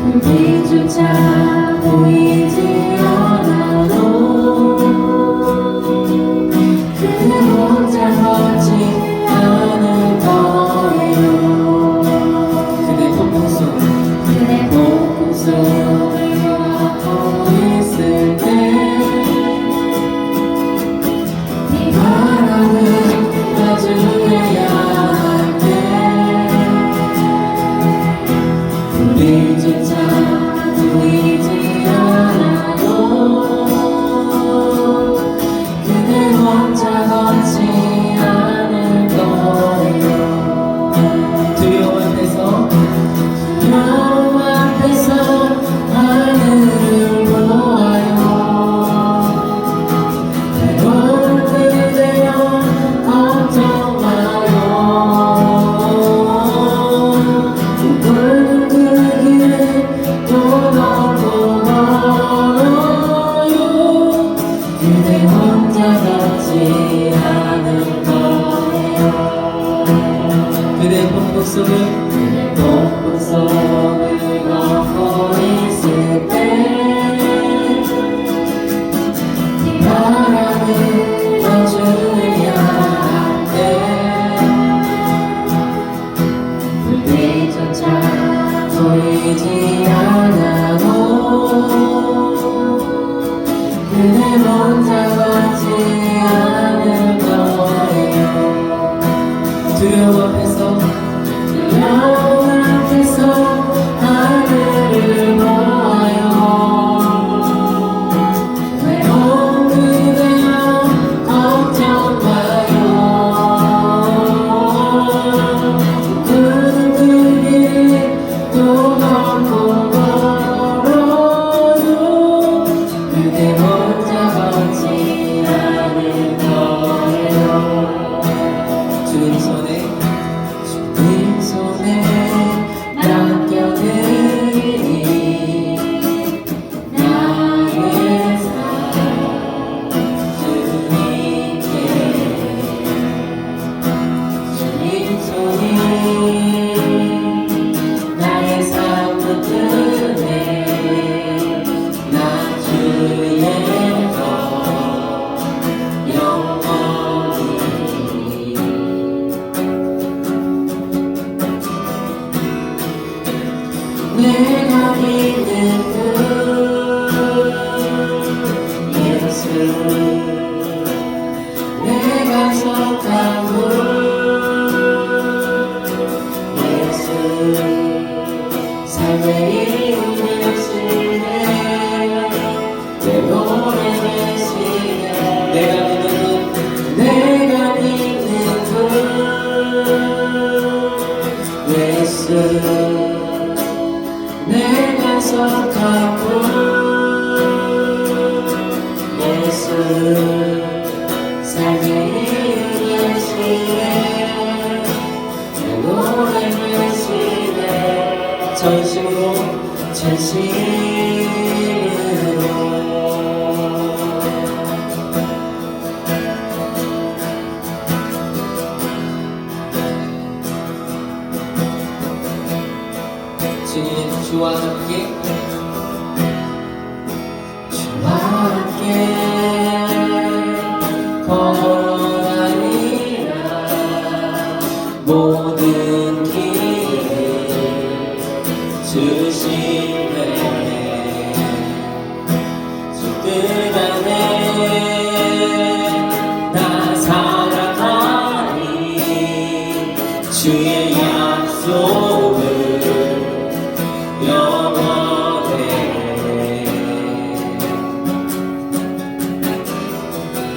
불빛조차 보이지 않아도 그대 혼자 걷지 않을 거예요. 그대 폭풍 속을 걷고 있을 때 이 바람을 마주해야 할 때 불빛조차 보이지 않아도 그대 혼자 걷지 않을 거예요. 두려움 앞에서 하늘을 보아요. 외로운 그대여 걱정 마요. 붉은 그 길을 또 걷고 멀어요. 그대 혼자 걷지 않을 거예요. 그대 폭풍 속을 걷고 있을 때 이 바람을 마주해야 할 때 불빛조차 보이지 않아도 그대 혼자 걷지 않을 거예요. 두려움 앞에서 하늘을 보아요. 외로운 그대여 걱정 마요. 푸른 그 길을 또 걷고 걸어도 그대 혼자 걷지 않을 거예요. 주님 손에 맡겨드리 나의 삶 주님께 주님 손에 나의 삶 붙드네 나 주의 것 영원히 내가 믿는 그 예수 내가 속한 그 예수 삶의 이유 되시네 내 노래 되시네 내가 믿는 그 예수 내가 속한 예수 삶의 이유 되시네 내 노래 되시네 전심으로 주와 함께 걸어가리라 모든 길을 주시네 주 뜻 안에 나 살아가리 주의 약속을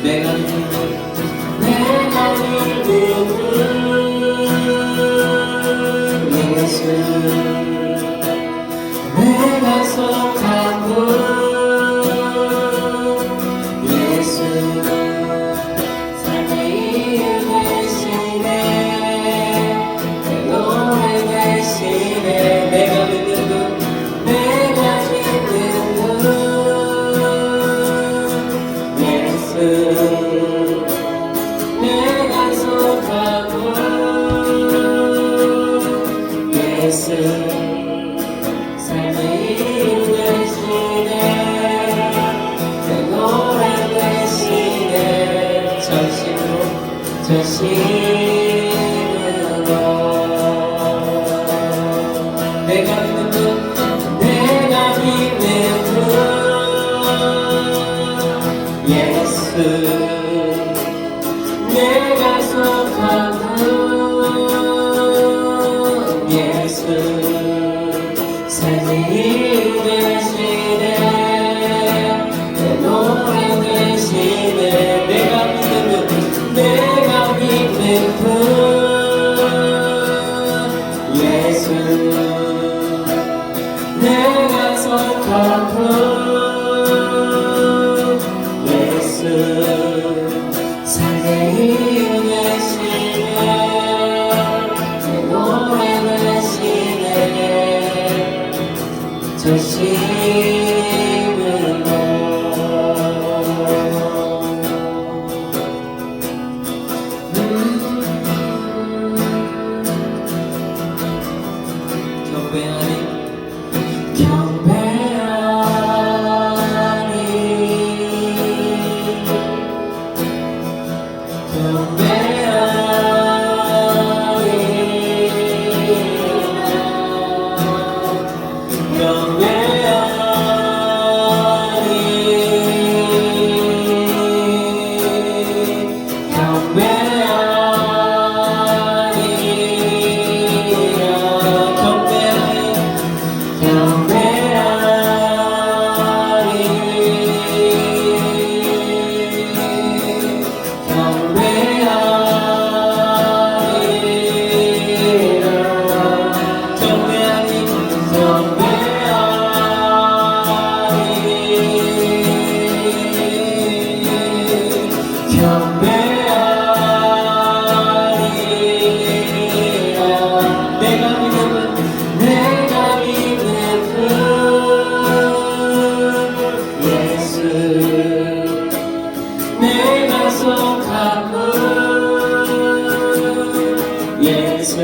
내가 믿는 예수 내가 속한 예수 삶의 이유 되시네 내 노래 되시네 내가 믿는 예수 내가 속한 예수 삶의 이유 되시네 내 노래 되시네 전심으로 내가 믿는 분 내가 믿는 분 예수 내가 속한 분 예수 삶의 이유 되시네 내 노래 되시네 내가 믿는 분 내가 믿는 분 예수 내가 속한 분 예수 삶의 이유 되시네 내 노래 되시네 전심으로 경배하리 내가 속한 분 예수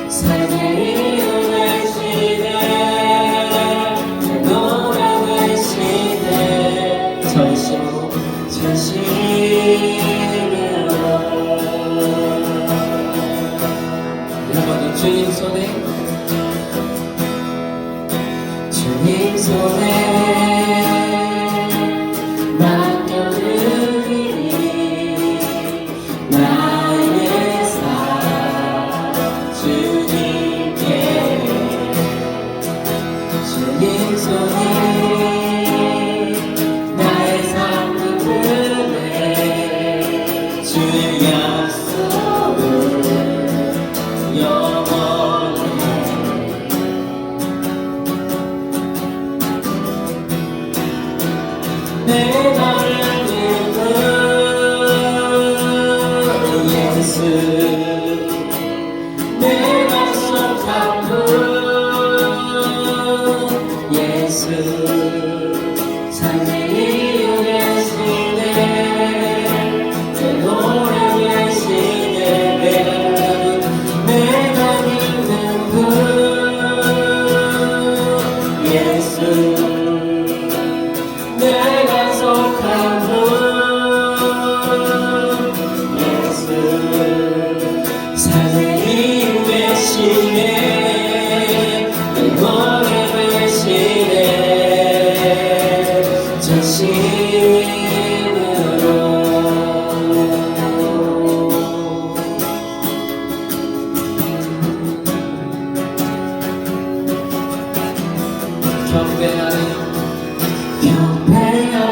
삶의 이유 되시네 내 노래 되시네 전심으로 여러분 주님 손에 주님 손에 주님 손에 나의 삶을 드네 주의 약속은 영원해 내가 믿는 예수 내가 속한 분 예수 삶의 이유 되시네 내 노래 되시네 내가 믿는 분 예수 내가 속한 분 예수 삶의 이유 되시네 내 노래 되시네 전심으로 경배하리 경배하리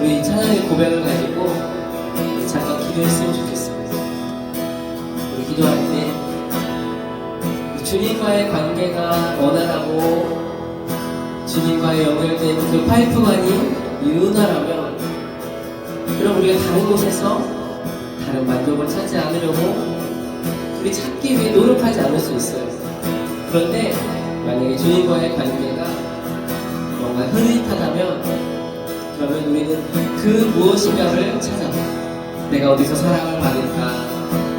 우리 찬양의 고백을 가지고 우리 잠깐 기도했으면 좋겠습니다. 우리 기도할 때 주님과의 관계가 원활하고 주님과의 연결된 그 파이프관이 유은하라면, 그럼 우리가 다른 곳에서 다른 만족을 찾지 않으려고 우리 찾기 위해 노력하지 않을 수 있어요. 그런데 만약에 주님과의 관계가 뭔가 흐릿하다면, 그러면 우리는 그 무엇인가를 찾아. 내가 어디서 사랑을 받을까?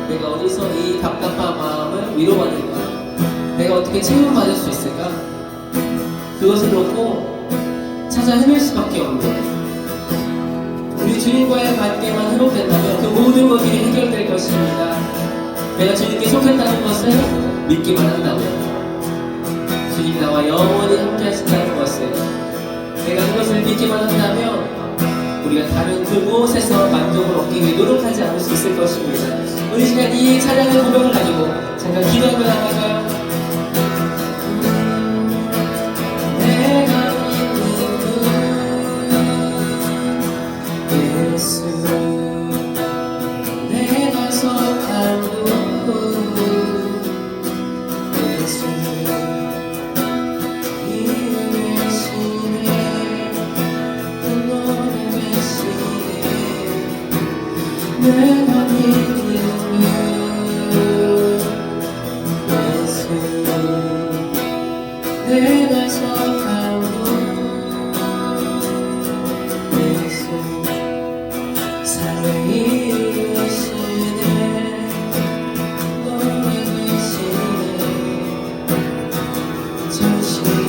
내가 어디서 이 답답한 마음을 위로받을까? 내가 어떻게 체험받을 수 있을까? 그것을 놓고 찾아 헤맬 수밖에 없는, 우리 주님과의 관계만 회복된다면 그 모든 것들이 해결될 것입니다. 내가 주님께 속했다는 것을 믿기만 한다면, 주님 나와 영원히 함께 하신다는 것을 내가 그것을 믿기만 한다면, 우리가 다른 그 무엇에서 만족을 얻기 위해 노력하지 않을 수 있을 것입니다. 우리 시간 이 찬양의 고백을 가지고 잠깐 기도하며 나갈까요? 내가 믿는 예수, 내가 속한 예수, 이 대신에 너를 대신에 내가 믿는 예수, 내가 속한 예수, 살아있으네 너의 대신에 전심으로.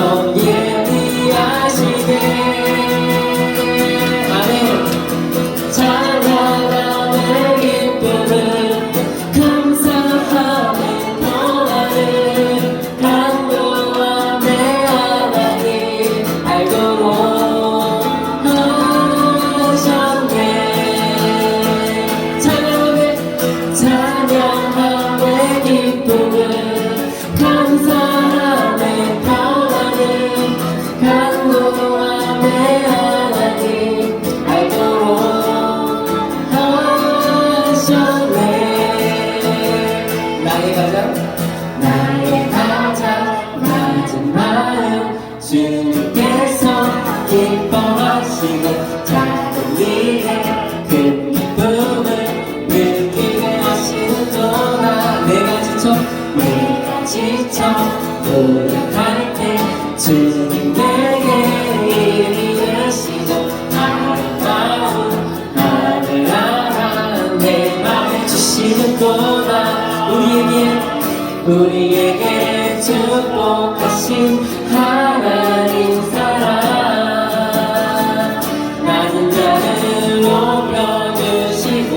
넌 예비하시네. 아멘. 찬양하는 기쁨을 감사하며 평안을 강구하네. 하나님 알도록 하셨네. 찬양하네 기쁨을 감사하네. 평안을 강구하네. 하나님 알도록 하셨네. 나의 가장 낮은 마음 주님께서 기뻐하시고 작은 일에 큰 기쁨을 느끼게 하시는도다. 내가 지쳐 노력할 때 주님 내게 이르시고 아름다운 하늘 아라 내 맘에 주시는도다. 우리에게 축복하신 하나님 사랑 낮은 자를 높여주시고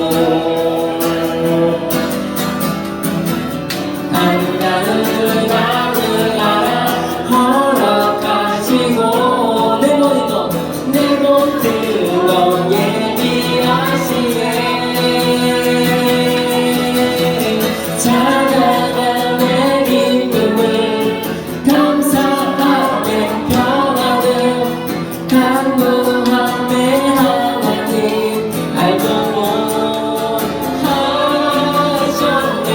아름다운 하늘 알아 허락하시고 내 모든 건 예비하시네. 찬양하네 기쁨을 감사하네. 평안을 강구하네. 하나님 알도록 하셨네.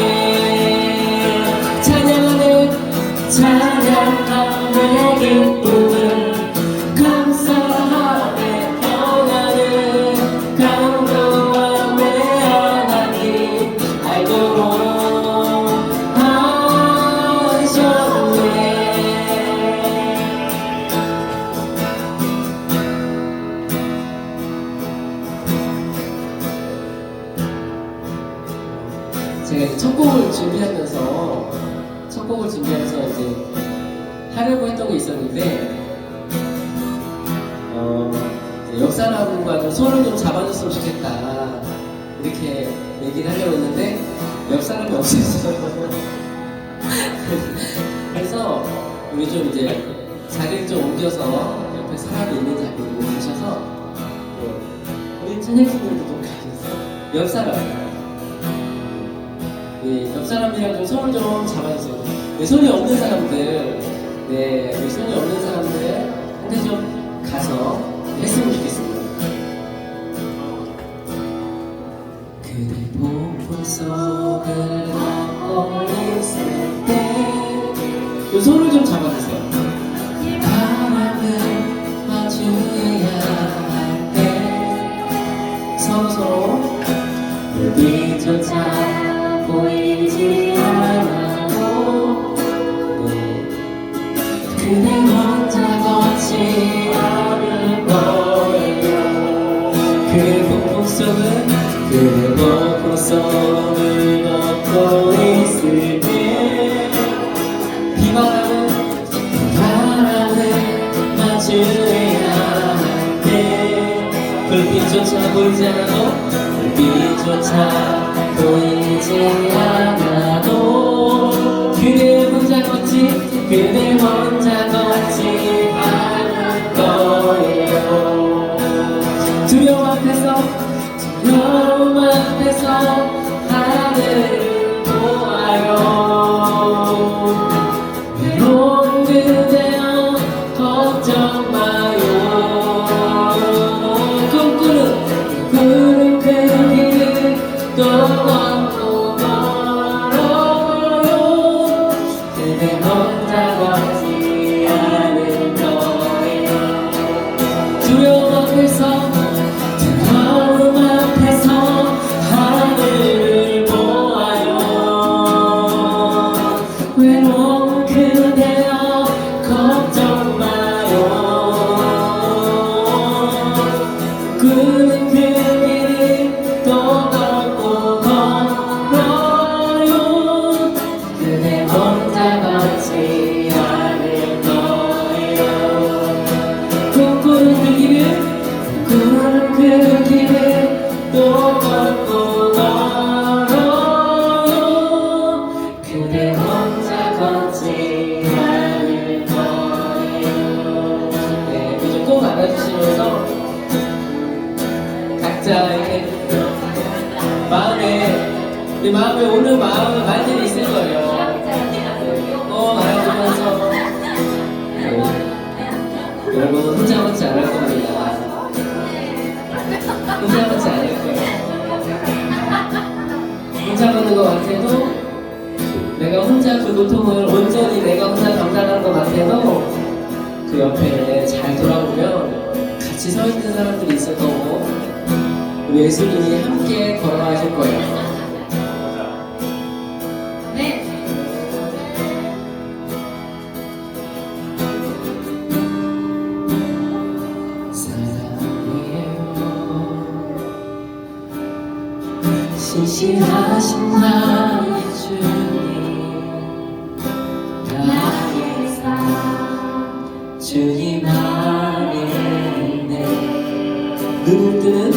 찬양하네 기쁨을 감사하네. 평안을 강구하네. 하나님 알도록 하셨네. 제가 이제 첫 곡을 준비하면서 이제 하려고 했던 게 있었는데 옆 사람과 좀 손을 좀 잡아줬으면 좋겠다 이렇게 얘기를 하려고 했는데 옆 사람이 없었어요. 그래서 우리 좀 이제 자리를 좀 옮겨서 옆에 사람이 있는 자리로 가셔서 우리 찬양팀들도 좀 가셔서 옆 사람 옆 사람이랑 좀 손을 좀 잡아주세요. 손이 없는 사람들, 우리 손이 없는 사람들한테 좀 가서 했으면 좋겠습니다. 그대 보고 속을 안고 있을 때, 이 손을 좀 잡아주세요. 바람을 마주해야 할 때, 서로 여기조차 보이지 않아도 그대 혼자 걷지 않을 거예요. 그대 폭풍 속을 걷고 있을 때 바람을 마주해야 할 때 불빛조차 보이지 않아도 보이지 않아도 그대 혼자 걷지 않을 거예요. 두려움 앞에서 하늘을 보아요. 외로운 그대여 걱정 마요. 꿈꾸는 그 길을 또 걷고 멀어요. 그대 혼자 걷지 않을 거예요. 두려움 앞에서 하늘을 내 마음에 오는 말들이 있을 거예요. 바라보면서 여러분 혼자 걷지 않을 겁니다. 혼자 걷지 않을 거예요. 혼자 걷는 것 같아도 내가 혼자 그 고통을 온전히 내가 혼자 감당하는 것 같아도 그 옆에 잘 돌아보면 같이 서 있는 사람들이 있을 거고 우리 예수님이 함께 걸어가실 거예요. 네. 신실하신 나의 주님 나의 삶 주님 안에 있네. 눈을 뜨는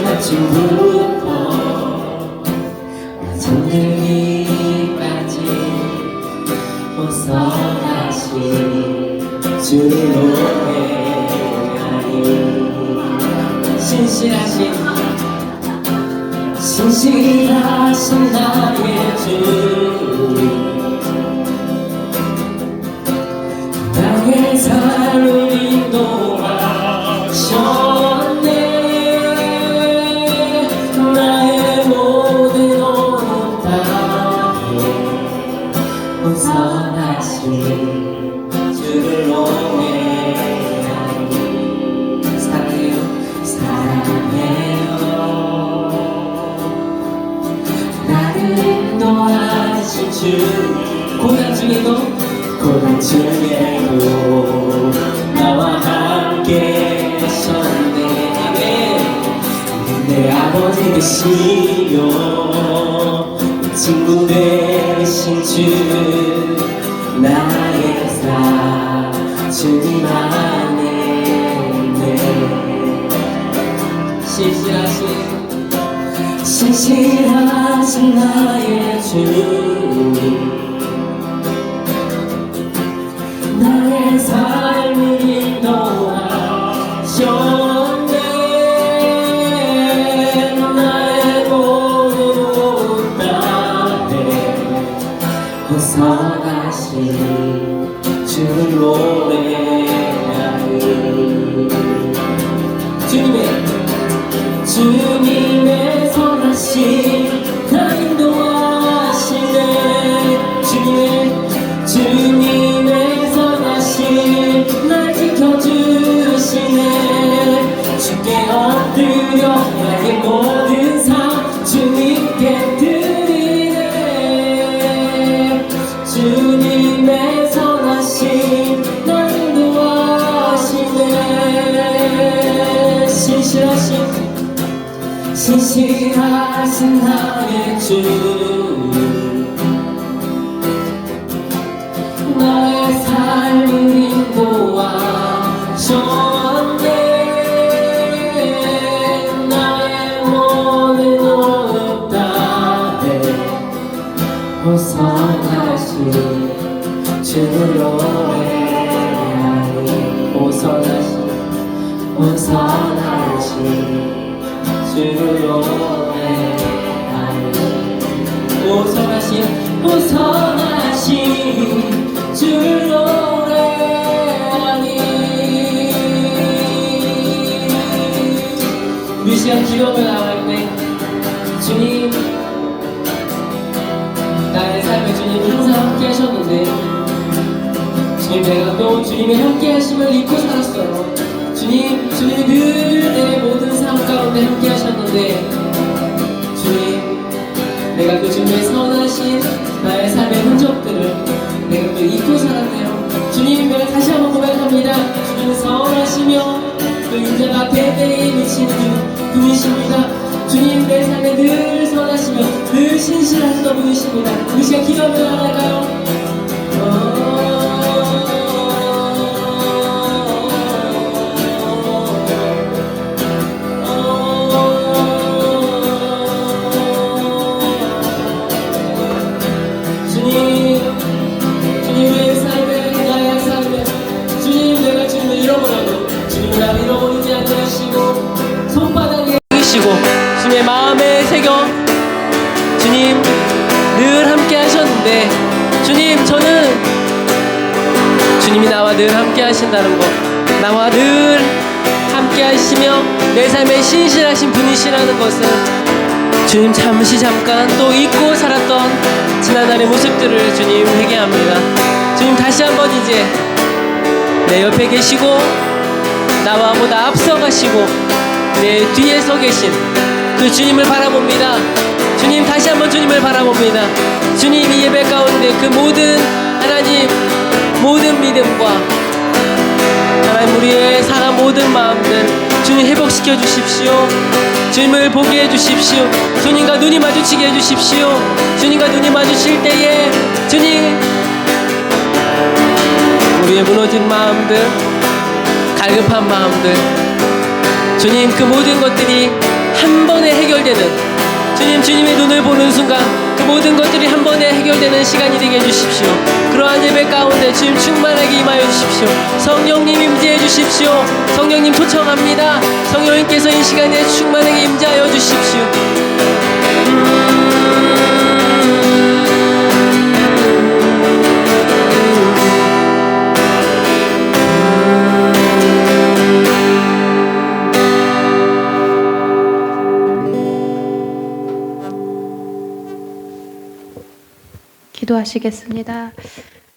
아침부터 잠들기까지 벗어나신 주를 노래하니 신실하신 나의 주님 나의 삶을 인도하셨네. 나의 모든 오는 땅에 벗어나신 주를 노래하니 사랑해요 나를 인도하신 주 고난 중에도 나와 함께 하셨네. 아멘. 내 아버지 되시며 친구 되신 주 나의 삶 주님 안에 있네. 신실하신 나의 주님 나의 삶을 인도하셨네. 나의 모든 땅에 벗어나신 주를 노래하니 주님의 선하신 나 인도하시네. 주님의 선하신 날 지켜주시네. 주께 엎드려 나의 모든 삶 주님께 드리네. 주님의 선하신 날 인도하시네. 신실하신 나의 주 나의 삶을 인도하셨네. 나의 모든 오늘 땅에 벗어나신 주를 노래하니 벗어나신 주를 노래하니 벗어나신 주를 노래하니. 우리 시간 기도하며 나아갈 때 주님 나의 삶에 주님이 항상 함께 하셨는데 주님 내가 또 주님의 함께 하심을 잊고 살았어요. 주님이 늘 내 모든 삶 가운데 함께 하셨는데 주님 내가 그 주님의 선하신 나의 삶의 흔적들을 내가 또 잊고 살았네요. 주님 내가 다시 한번 고백합니다. 주님은 선하시며 또 인자가 대대에 미치는 분이십니다. 주님 내 삶에 늘 선하시며 늘 신실하시던 분이십니다. 우리 시간 기도하며 나아갈까요? 주님의 삶에 나의 삶에 주님 내가 주님을 잃어버려도 주님은 나를 잃어버리지 않게 하시고 손바닥에 계시고 주님의 마음에 새겨 주님이 나와 늘 함께 하신다는 것, 나와 늘 함께 하시며 내 삶에 신실하신 분이시라는 것을 주님 잠깐 또 잊고 살았던 지난날의 모습들을 주님 회개합니다. 주님 다시 한번 이제 내 옆에 계시고 나와 보다 앞서가시고 내 뒤에 서 계신 그 주님을 바라봅니다. 주님 다시 한번 주님을 바라봅니다. 주님 이 예배 가운데 그 모든 하나님 모든 믿음과 하나님 우리의 상한 모든 마음들 주님 회복시켜 주십시오. 주님을 보게 해주십시오. 주님과 눈이 마주치게 해주십시오. 주님과 눈이 마주칠 때에 주님 우리의 무너진 마음들 갈급한 마음들 주님 그 모든 것들이 한 번에 해결되는 주님의 눈을 보는 순간 그 모든 것들이 한 번에 해결되는 시간이 되게 해주십시오. 그러한 예배 가운데 주님 충만하게 임하여 주십시오. 성령님 임재해 주십시오. 성령님 초청합니다. 성령님께서 이 시간에 충만하게 임재하여 주십시오. 기도하시겠습니다.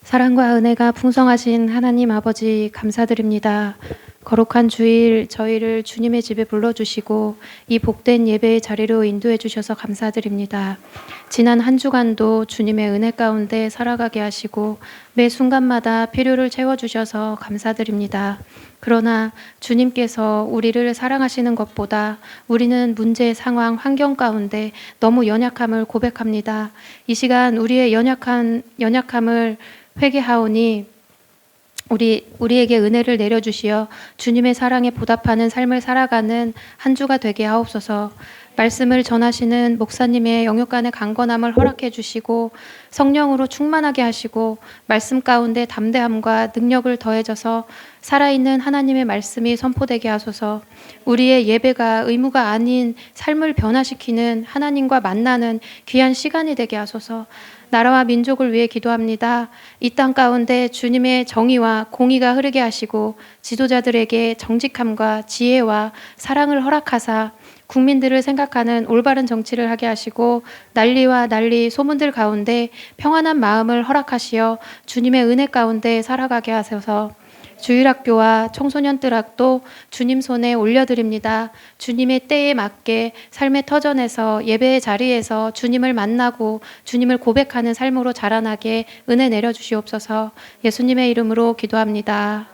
사랑과 은혜가 풍성하신 하나님 아버지 감사드립니다. 거룩한 주일 저희를 주님의 집에 불러주시고 이 복된 예배의 자리로 인도해 주셔서 감사드립니다. 지난 한 주간도 주님의 은혜 가운데 살아가게 하시고 매 순간마다 필요를 채워주셔서 감사드립니다. 그러나 주님께서 우리를 사랑하시는 것보다 우리는 문제, 상황, 환경 가운데 너무 연약함을 고백합니다. 이 시간 우리의 연약함을 회개하오니 우리에게 은혜를 내려주시어 주님의 사랑에 보답하는 삶을 살아가는 한 주가 되게 하옵소서. 말씀을 전하시는 목사님의 영육간의 강건함을 허락해 주시고 성령으로 충만하게 하시고 말씀 가운데 담대함과 능력을 더해져서 살아있는 하나님의 말씀이 선포되게 하소서. 우리의 예배가 의무가 아닌 삶을 변화시키는 하나님과 만나는 귀한 시간이 되게 하소서. 나라와 민족을 위해 기도합니다. 이 땅 가운데 주님의 정의와 공의가 흐르게 하시고 지도자들에게 정직함과 지혜와 사랑을 허락하사 국민들을 생각하는 올바른 정치를 하게 하시고 난리와 난리 소문들 가운데 평안한 마음을 허락하시어 주님의 은혜 가운데 살아가게 하셔서 주일학교와 청소년들학도 주님 손에 올려드립니다. 주님의 때에 맞게 삶의 터전에서 예배의 자리에서 주님을 만나고 주님을 고백하는 삶으로 자라나게 은혜 내려주시옵소서. 예수님의 이름으로 기도합니다.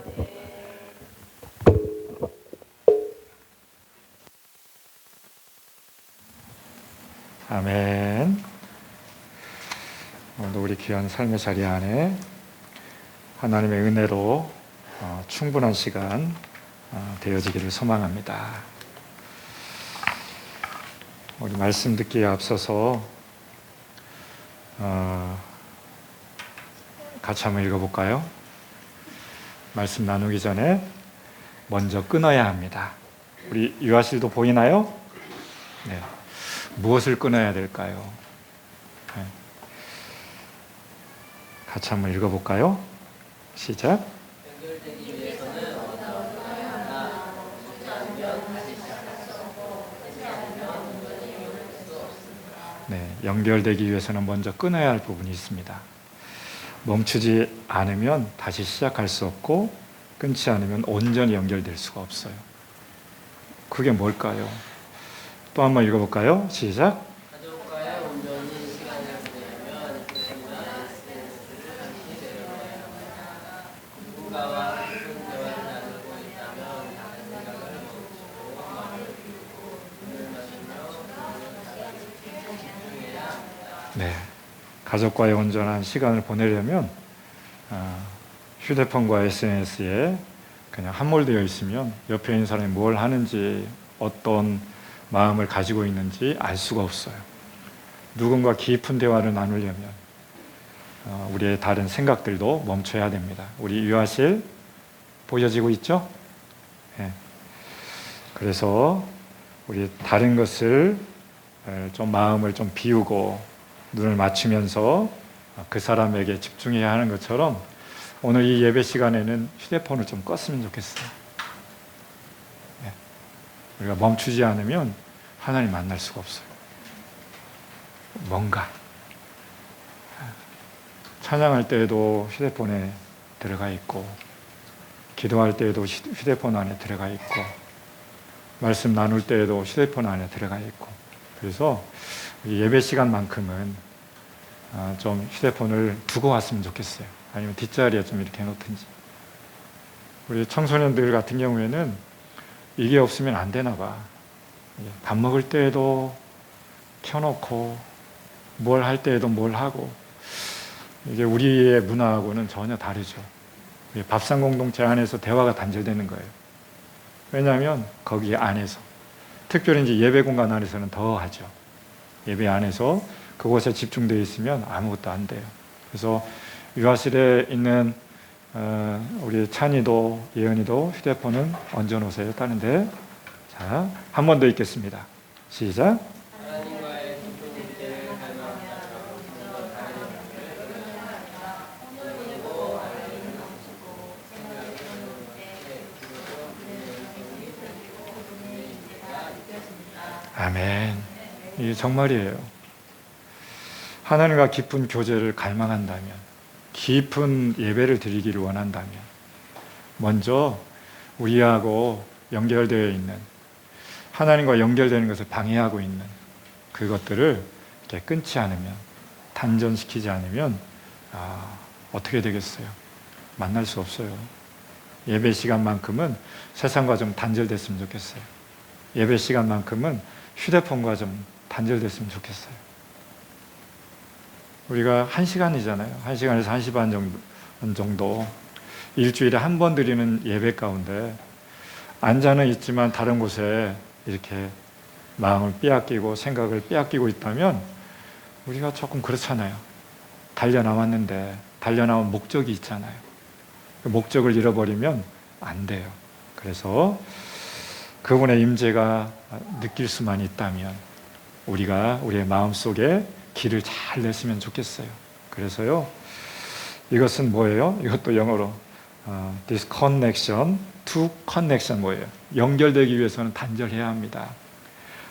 아멘. 오늘도 우리 귀한 삶의 자리 안에 하나님의 은혜로 충분한 시간 되어지기를 소망합니다. 우리 말씀 듣기에 앞서서 같이 한번 읽어볼까요? 말씀 나누기 전에 먼저 끊어야 합니다. 우리 유아실도 보이나요? 네. 무엇을 끊어야 될까요? 네. 같이 한번 읽어볼까요? 시작. 네, 연결되기 위해서는 먼저 끊어야 할 부분이 있습니다. 멈추지 않으면 다시 시작할 수 없고 끊지 않으면 온전히 연결될 수가 없어요. 그게 뭘까요? 또 한번 읽어볼까요? 시작. 네, 가족과의 온전한 시간을 보내려면 휴대폰과 SNS에 그냥 함몰되어 있으면 옆에 있는 사람이 뭘 하는지 어떤 마음을 가지고 있는지 알 수가 없어요. 누군가 깊은 대화를 나누려면 우리의 다른 생각들도 멈춰야 됩니다. 우리 유아실 보여지고 있죠? 네. 그래서 우리 다른 것을 좀 마음을 좀 비우고 눈을 맞추면서 그 사람에게 집중해야 하는 것처럼 오늘 이 예배 시간에는 휴대폰을 좀 껐으면 좋겠어요. 네. 우리가 멈추지 않으면 하나님 만날 수가 없어요. 뭔가 찬양할 때에도 휴대폰에 들어가 있고, 기도할 때에도 휴대폰 안에 들어가 있고, 말씀 나눌 때에도 휴대폰 안에 들어가 있고, 그래서 예배 시간만큼은 좀 휴대폰을 두고 왔으면 좋겠어요. 아니면 뒷자리에 좀 이렇게 해놓든지. 우리 청소년들 같은 경우에는 이게 없으면 안 되나 봐. 밥 먹을 때에도 켜놓고, 뭘 할 때에도 뭘 하고, 이게 우리의 문화하고는 전혀 다르죠. 밥상 공동체 안에서 대화가 단절되는 거예요. 왜냐하면 거기 안에서, 특별히 이제 예배 공간 안에서는 더 하죠. 예배 안에서 그곳에 집중되어 있으면 아무것도 안 돼요. 그래서 유아실에 있는 우리 찬이도 예은이도 휴대폰은 얹어놓으세요. 다른데. 자, 한 번 더 읽겠습니다. 시작. 아멘. 이게 정말이에요. 하나님과 깊은 교제를 갈망한다면, 깊은 예배를 드리기를 원한다면, 먼저 우리하고 연결되어 있는, 하나님과 연결되는 것을 방해하고 있는 그것들을 이렇게 끊지 않으면, 단전시키지 않으면 어떻게 되겠어요? 만날 수 없어요. 예배 시간만큼은 세상과 좀 단절됐으면 좋겠어요. 예배 시간만큼은 휴대폰과 좀 단절됐으면 좋겠어요. 우리가 1시간이잖아요. 1시간에서 1시 반 정도 일주일에 한 번 드리는 예배 가운데 앉아는 있지만 다른 곳에 이렇게 마음을 빼앗기고 생각을 빼앗기고 있다면 우리가 조금 그렇잖아요. 달려나왔는데 달려나온 목적이 있잖아요. 그 목적을 잃어버리면 안 돼요. 그래서 그분의 임재가 느낄 수만 있다면 우리가 우리의 마음속에 길을 잘 냈으면 좋겠어요. 그래서요, 이것은 뭐예요? 이것도 영어로 disconnection to connection 뭐예요? 연결되기 위해서는 단절해야 합니다.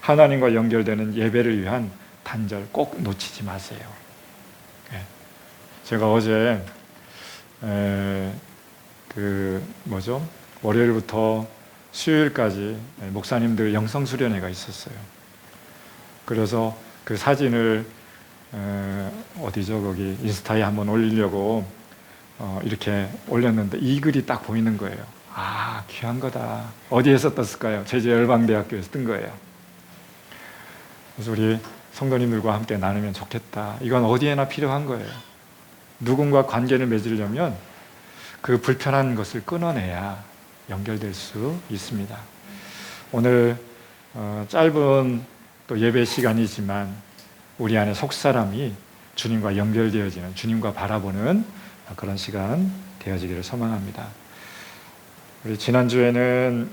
하나님과 연결되는 예배를 위한 단절 꼭 놓치지 마세요. 제가 어제 월요일부터 수요일까지 목사님들 영성 수련회가 있었어요. 그래서 그 사진을 거기 인스타에 한번 올리려고 이렇게 올렸는데 이 글이 딱 보이는 거예요. 아, 귀한 거다. 어디에서 떴을까요? 제주열방대학교에서 뜬 거예요. 그래서 우리 성도님들과 함께 나누면 좋겠다. 이건 어디에나 필요한 거예요. 누군가 관계를 맺으려면 그 불편한 것을 끊어내야 연결될 수 있습니다. 오늘 짧은 또 예배 시간이지만 우리 안에 속사람이 주님과 연결되어지는, 주님과 바라보는 그런 시간 되어지기를 소망합니다. 우리 지난주에는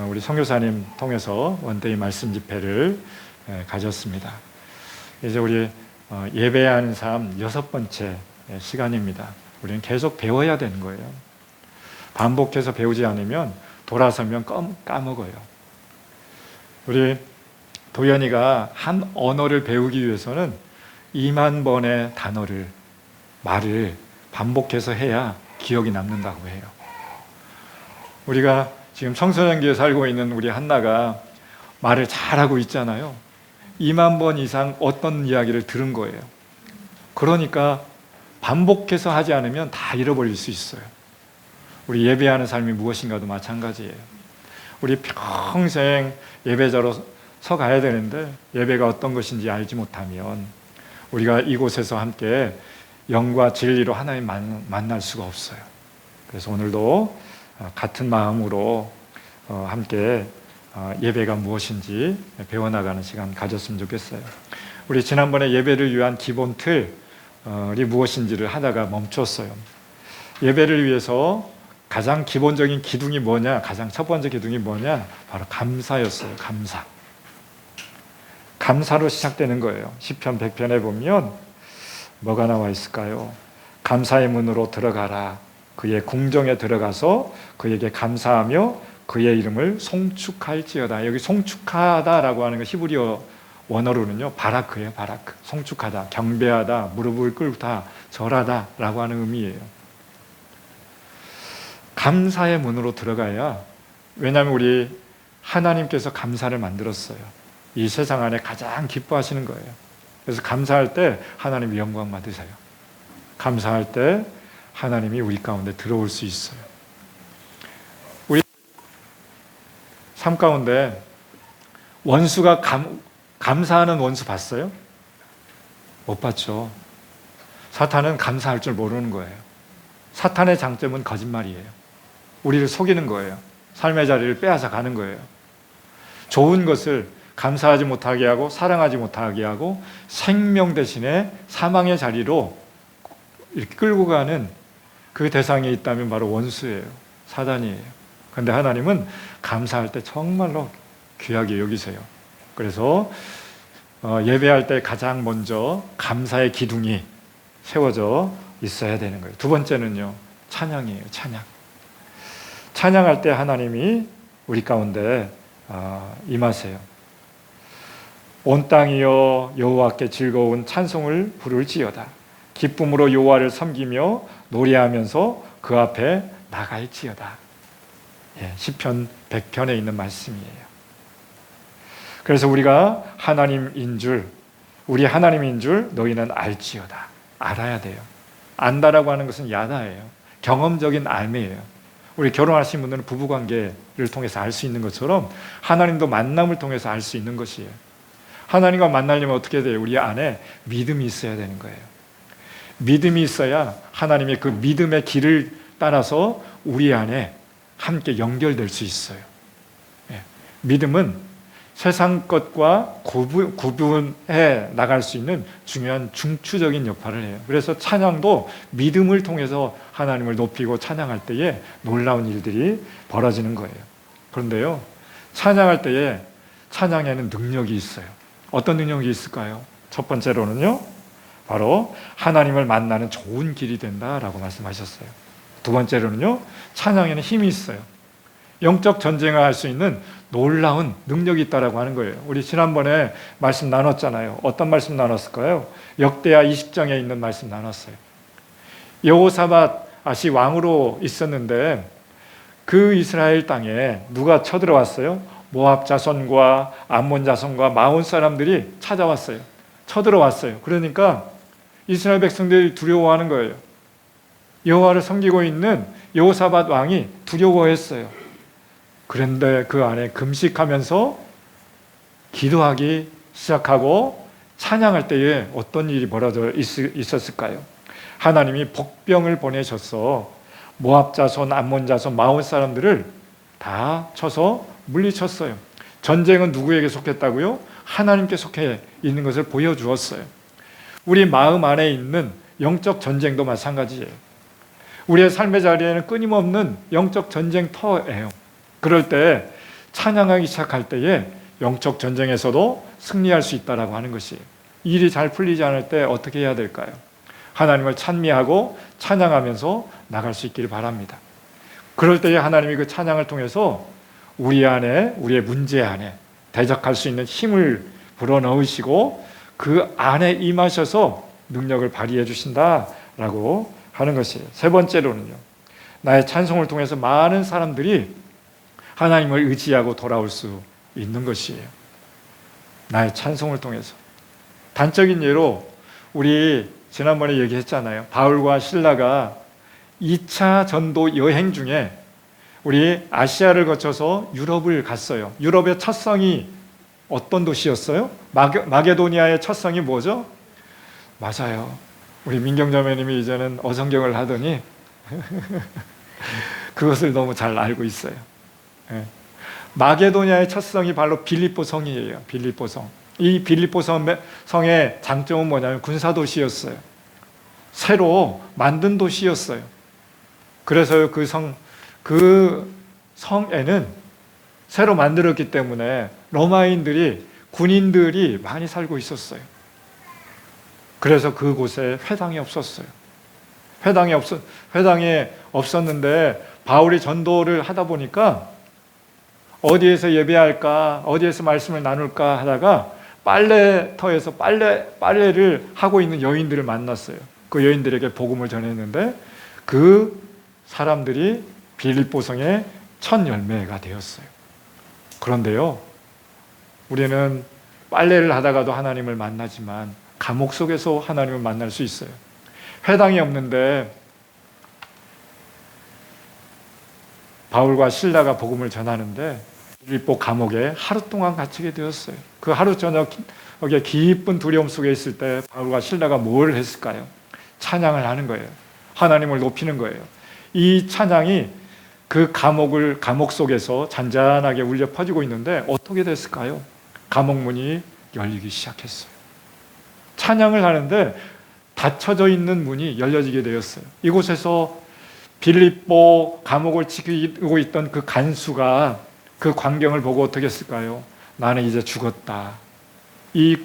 우리 선교사님 통해서 원데이 말씀 집회를 가졌습니다. 이제 우리 예배하는 삶 6번째 시간입니다. 우리는 계속 배워야 되는 거예요. 반복해서 배우지 않으면 돌아서면 까먹어요. 우리 도연이가 한 언어를 배우기 위해서는 2만 번의 말을 반복해서 해야 기억이 남는다고 해요. 우리가 지금 청소년기에 살고 있는 우리 한나가 말을 잘하고 있잖아요. 2만 번 이상 어떤 이야기를 들은 거예요. 그러니까 반복해서 하지 않으면 다 잃어버릴 수 있어요. 우리 예배하는 삶이 무엇인가도 마찬가지예요. 우리 평생 예배자로 서 가야 되는데 예배가 어떤 것인지 알지 못하면 우리가 이곳에서 함께 영과 진리로 하나님 만날 수가 없어요. 그래서 오늘도 같은 마음으로 함께 예배가 무엇인지 배워나가는 시간 가졌으면 좋겠어요. 우리 지난번에 예배를 위한 기본 틀이 무엇인지를 하다가 멈췄어요. 예배를 위해서 가장 기본적인 기둥이 뭐냐? 가장 첫 번째 기둥이 뭐냐? 바로 감사였어요. 감사로 시작되는 거예요. 시편 100편에 보면 뭐가 나와 있을까요? 감사의 문으로 들어가라. 그의 궁정에 들어가서 그에게 감사하며 그의 이름을 송축할지어다. 여기 송축하다라고 하는 거 히브리어 원어로는요, 바라크예요. 바라크. 송축하다, 경배하다, 무릎을 꿇다, 절하다라고 하는 의미예요. 감사의 문으로 들어가야, 왜냐하면 우리 하나님께서 감사를 만들었어요. 이 세상 안에 가장 기뻐하시는 거예요. 그래서 감사할 때 하나님 영광 받으세요. 감사할 때 하나님이 우리 가운데 들어올 수 있어요. 우리 삶 가운데 원수가 감사하는 원수 봤어요? 못 봤죠. 사탄은 감사할 줄 모르는 거예요. 사탄의 장점은 거짓말이에요. 우리를 속이는 거예요. 삶의 자리를 빼앗아 가는 거예요. 좋은 것을 감사하지 못하게 하고 사랑하지 못하게 하고 생명 대신에 사망의 자리로 이렇게 끌고 가는 그 대상이 있다면 바로 원수예요. 사단이에요. 그런데 하나님은 감사할 때 정말로 귀하게 여기세요. 그래서 예배할 때 가장 먼저 감사의 기둥이 세워져 있어야 되는 거예요. 두 번째는요, 찬양이에요. 찬양. 찬양할 때 하나님이 우리 가운데 임하세요. 온 땅이여 여호와께 즐거운 찬송을 부를지어다. 기쁨으로 여호와를 섬기며 노래하면서 그 앞에 나갈지어다. 시편 100편에 있는 말씀이에요. 그래서 우리가 하나님인 줄, 우리 하나님인 줄 너희는 알지어다. 알아야 돼요. 안다라고 하는 것은 야다예요. 경험적인 알매예요. 우리 결혼하신 분들은 부부관계를 통해서 알 수 있는 것처럼 하나님도 만남을 통해서 알 수 있는 것이에요. 하나님과 만나려면 어떻게 돼요? 우리 안에 믿음이 있어야 되는 거예요. 믿음이 있어야 하나님의 그 믿음의 길을 따라서 우리 안에 함께 연결될 수 있어요. 믿음은 세상 것과 구분해 나갈 수 있는 중요한 중추적인 역할을 해요. 그래서 찬양도 믿음을 통해서 하나님을 높이고 찬양할 때에 놀라운 일들이 벌어지는 거예요. 그런데요, 찬양할 때에 찬양에는 능력이 있어요. 어떤 능력이 있을까요? 첫 번째로는요, 바로 하나님을 만나는 좋은 길이 된다라고 말씀하셨어요. 두 번째로는요, 찬양에는 힘이 있어요. 영적 전쟁을 할 수 있는 놀라운 능력이 있다라고 하는 거예요. 우리 지난번에 말씀 나눴잖아요. 어떤 말씀 나눴을까요? 역대하 20장에 있는 말씀 나눴어요. 여호사밧이 왕으로 있었는데 그 이스라엘 땅에 누가 쳐들어왔어요? 모압 자손과 암몬 자손과 마온 사람들이 찾아왔어요. 쳐들어왔어요. 그러니까 이스라엘 백성들이 두려워하는 거예요. 여호와를 섬기고 있는 여호사밧 왕이 두려워했어요. 그런데 그 안에 금식하면서 기도하기 시작하고 찬양할 때에 어떤 일이 벌어져 있었을까요? 하나님이 복병을 보내셔서 모압 자손, 암몬 자손, 마온 사람들을 다 쳐서 물리쳤어요. 전쟁은 누구에게 속했다고요? 하나님께 속해 있는 것을 보여주었어요. 우리 마음 안에 있는 영적 전쟁도 마찬가지예요. 우리의 삶의 자리에는 끊임없는 영적 전쟁터예요. 그럴 때 찬양하기 시작할 때에 영적 전쟁에서도 승리할 수 있다라고 하는 것이에요. 일이 잘 풀리지 않을 때 어떻게 해야 될까요? 하나님을 찬미하고 찬양하면서 나갈 수 있기를 바랍니다. 그럴 때에 하나님이 그 찬양을 통해서 우리 안에, 우리의 문제 안에 대적할 수 있는 힘을 불어넣으시고 그 안에 임하셔서 능력을 발휘해 주신다라고 하는 것이에요. 세 번째로는요, 나의 찬송을 통해서 많은 사람들이 하나님을 의지하고 돌아올 수 있는 것이에요. 나의 찬송을 통해서. 단적인 예로 우리 지난번에 얘기했잖아요. 바울과 실라가 2차 전도 여행 중에 우리 아시아를 거쳐서 유럽을 갔어요. 유럽의 첫 성이 어떤 도시였어요? 마게도니아의 첫 성이 뭐죠? 맞아요. 우리 민경자매님이 이제는 어성경을 하더니 그것을 너무 잘 알고 있어요. 마게도니아의 첫 성이 바로 빌립보 성이에요. 빌립보 성. 이 빌립보 성의 장점은 뭐냐면 군사도시였어요. 새로 만든 도시였어요. 그래서 그 성에는 새로 만들었기 때문에 로마인들이, 군인들이 많이 살고 있었어요. 그래서 그곳에 회당이 없었어요. 회당에 없었는데 바울이 전도를 하다 보니까 어디에서 예배할까, 어디에서 말씀을 나눌까 하다가 빨래터에서 빨래를 하고 있는 여인들을 만났어요. 그 여인들에게 복음을 전했는데 그 사람들이 빌립보성의 첫 열매가 되었어요. 그런데요, 우리는 빨래를 하다가도 하나님을 만나지만 감옥 속에서 하나님을 만날 수 있어요. 회당이 없는데 바울과 실라가 복음을 전하는데 빌립보 감옥에 하루 동안 갇히게 되었어요. 그 하루 저녁에 깊은 두려움 속에 있을 때 바울과 실라가 뭘 했을까요? 찬양을 하는 거예요. 하나님을 높이는 거예요. 이 찬양이 그 감옥 속에서 잔잔하게 울려 퍼지고 있는데 어떻게 됐을까요? 감옥 문이 열리기 시작했어요. 찬양을 하는데 닫혀져 있는 문이 열려지게 되었어요. 이곳에서 빌립보 감옥을 지키고 있던 그 간수가 그 광경을 보고 어떻게 했을까요? 나는 이제 죽었다. 이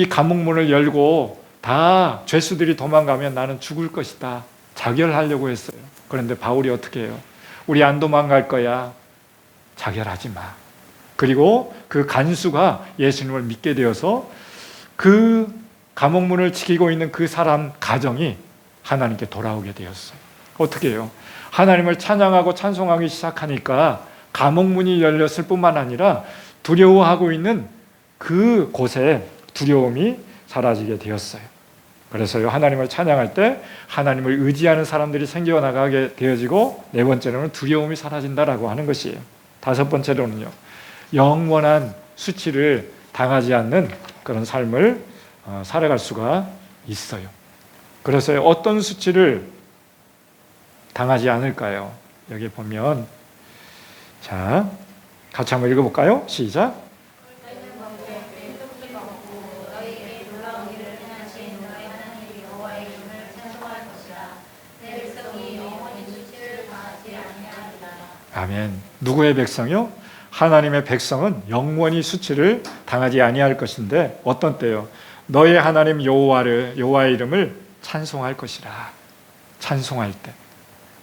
감옥문을 열고 다 죄수들이 도망가면 나는 죽을 것이다. 자결하려고 했어요. 그런데 바울이 어떻게 해요? 우리 안 도망갈 거야. 자결하지 마. 그리고 그 간수가 예수님을 믿게 되어서 그 감옥문을 지키고 있는 그 사람 가정이 하나님께 돌아오게 되었어요. 어떻게 해요? 하나님을 찬양하고 찬송하기 시작하니까 감옥문이 열렸을 뿐만 아니라 두려워하고 있는 그 곳에 두려움이 사라지게 되었어요. 그래서요, 하나님을 찬양할 때 하나님을 의지하는 사람들이 생겨나가게 되어지고, 네 번째로는 두려움이 사라진다라고 하는 것이에요. 다섯 번째로는요, 영원한 수치를 당하지 않는 그런 삶을 살아갈 수가 있어요. 그래서 어떤 수치를 당하지 않을까요? 여기 보면, 자, 같이 한번 읽어볼까요? 시작. 아멘. 누구의 백성이요? 하나님의 백성은 영원히 수치를 당하지 아니할 것인데, 어떤 때요? 너의 하나님 여호와의 이름을 찬송할 것이라. 찬송할 때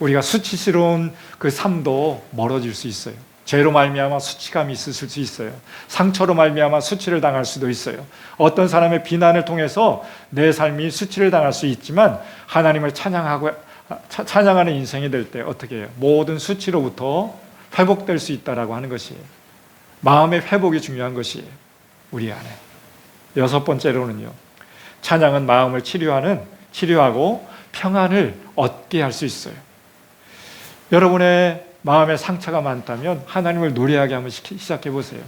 우리가 수치스러운 그 삶도 멀어질 수 있어요. 죄로 말미암아 수치감이 있을 수 있어요. 상처로 말미암아 수치를 당할 수도 있어요. 어떤 사람의 비난을 통해서 내 삶이 수치를 당할 수 있지만, 하나님을 찬양하는 인생이 될 때 어떻게 해요? 모든 수치로부터 회복될 수 있다라고 하는 것이에요. 마음의 회복이 중요한 것이에요. 우리 안에. 여섯 번째로는요, 찬양은 마음을 치료하고 평안을 얻게 할 수 있어요. 여러분의 마음에 상처가 많다면 하나님을 노래하게 한번 시작해 보세요.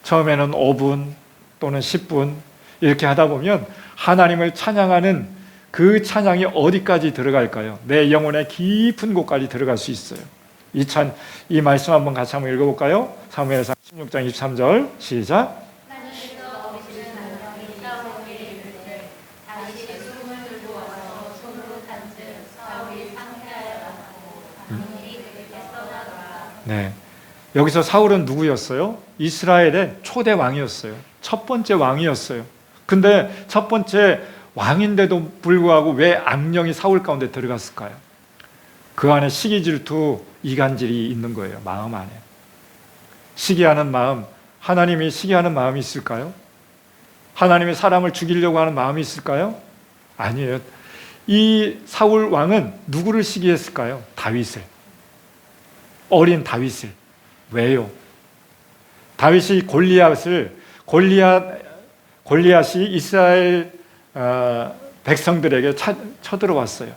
처음에는 5분 또는 10분 이렇게 하다 보면 하나님을 찬양하는 그 찬양이 어디까지 들어갈까요? 내 영혼의 깊은 곳까지 들어갈 수 있어요. 이 말씀 한번 같이 한번 읽어볼까요? 사무엘상 16장 23절 시작. 네, 여기서 사울은 누구였어요? 이스라엘의 초대 왕이었어요. 첫 번째 왕이었어요. 근데 첫 번째 왕인데도 불구하고 왜 악령이 사울 가운데 들어갔을까요? 그 안에 시기, 질투, 이간질이 있는 거예요. 마음 안에. 시기하는 마음, 하나님이 시기하는 마음이 있을까요? 하나님이 사람을 죽이려고 하는 마음이 있을까요? 아니에요. 이 사울 왕은 누구를 시기했을까요? 다윗을. 어린 다윗을. 왜요? 다윗이 골리앗이 이스라엘 백성들에게 쳐들어왔어요.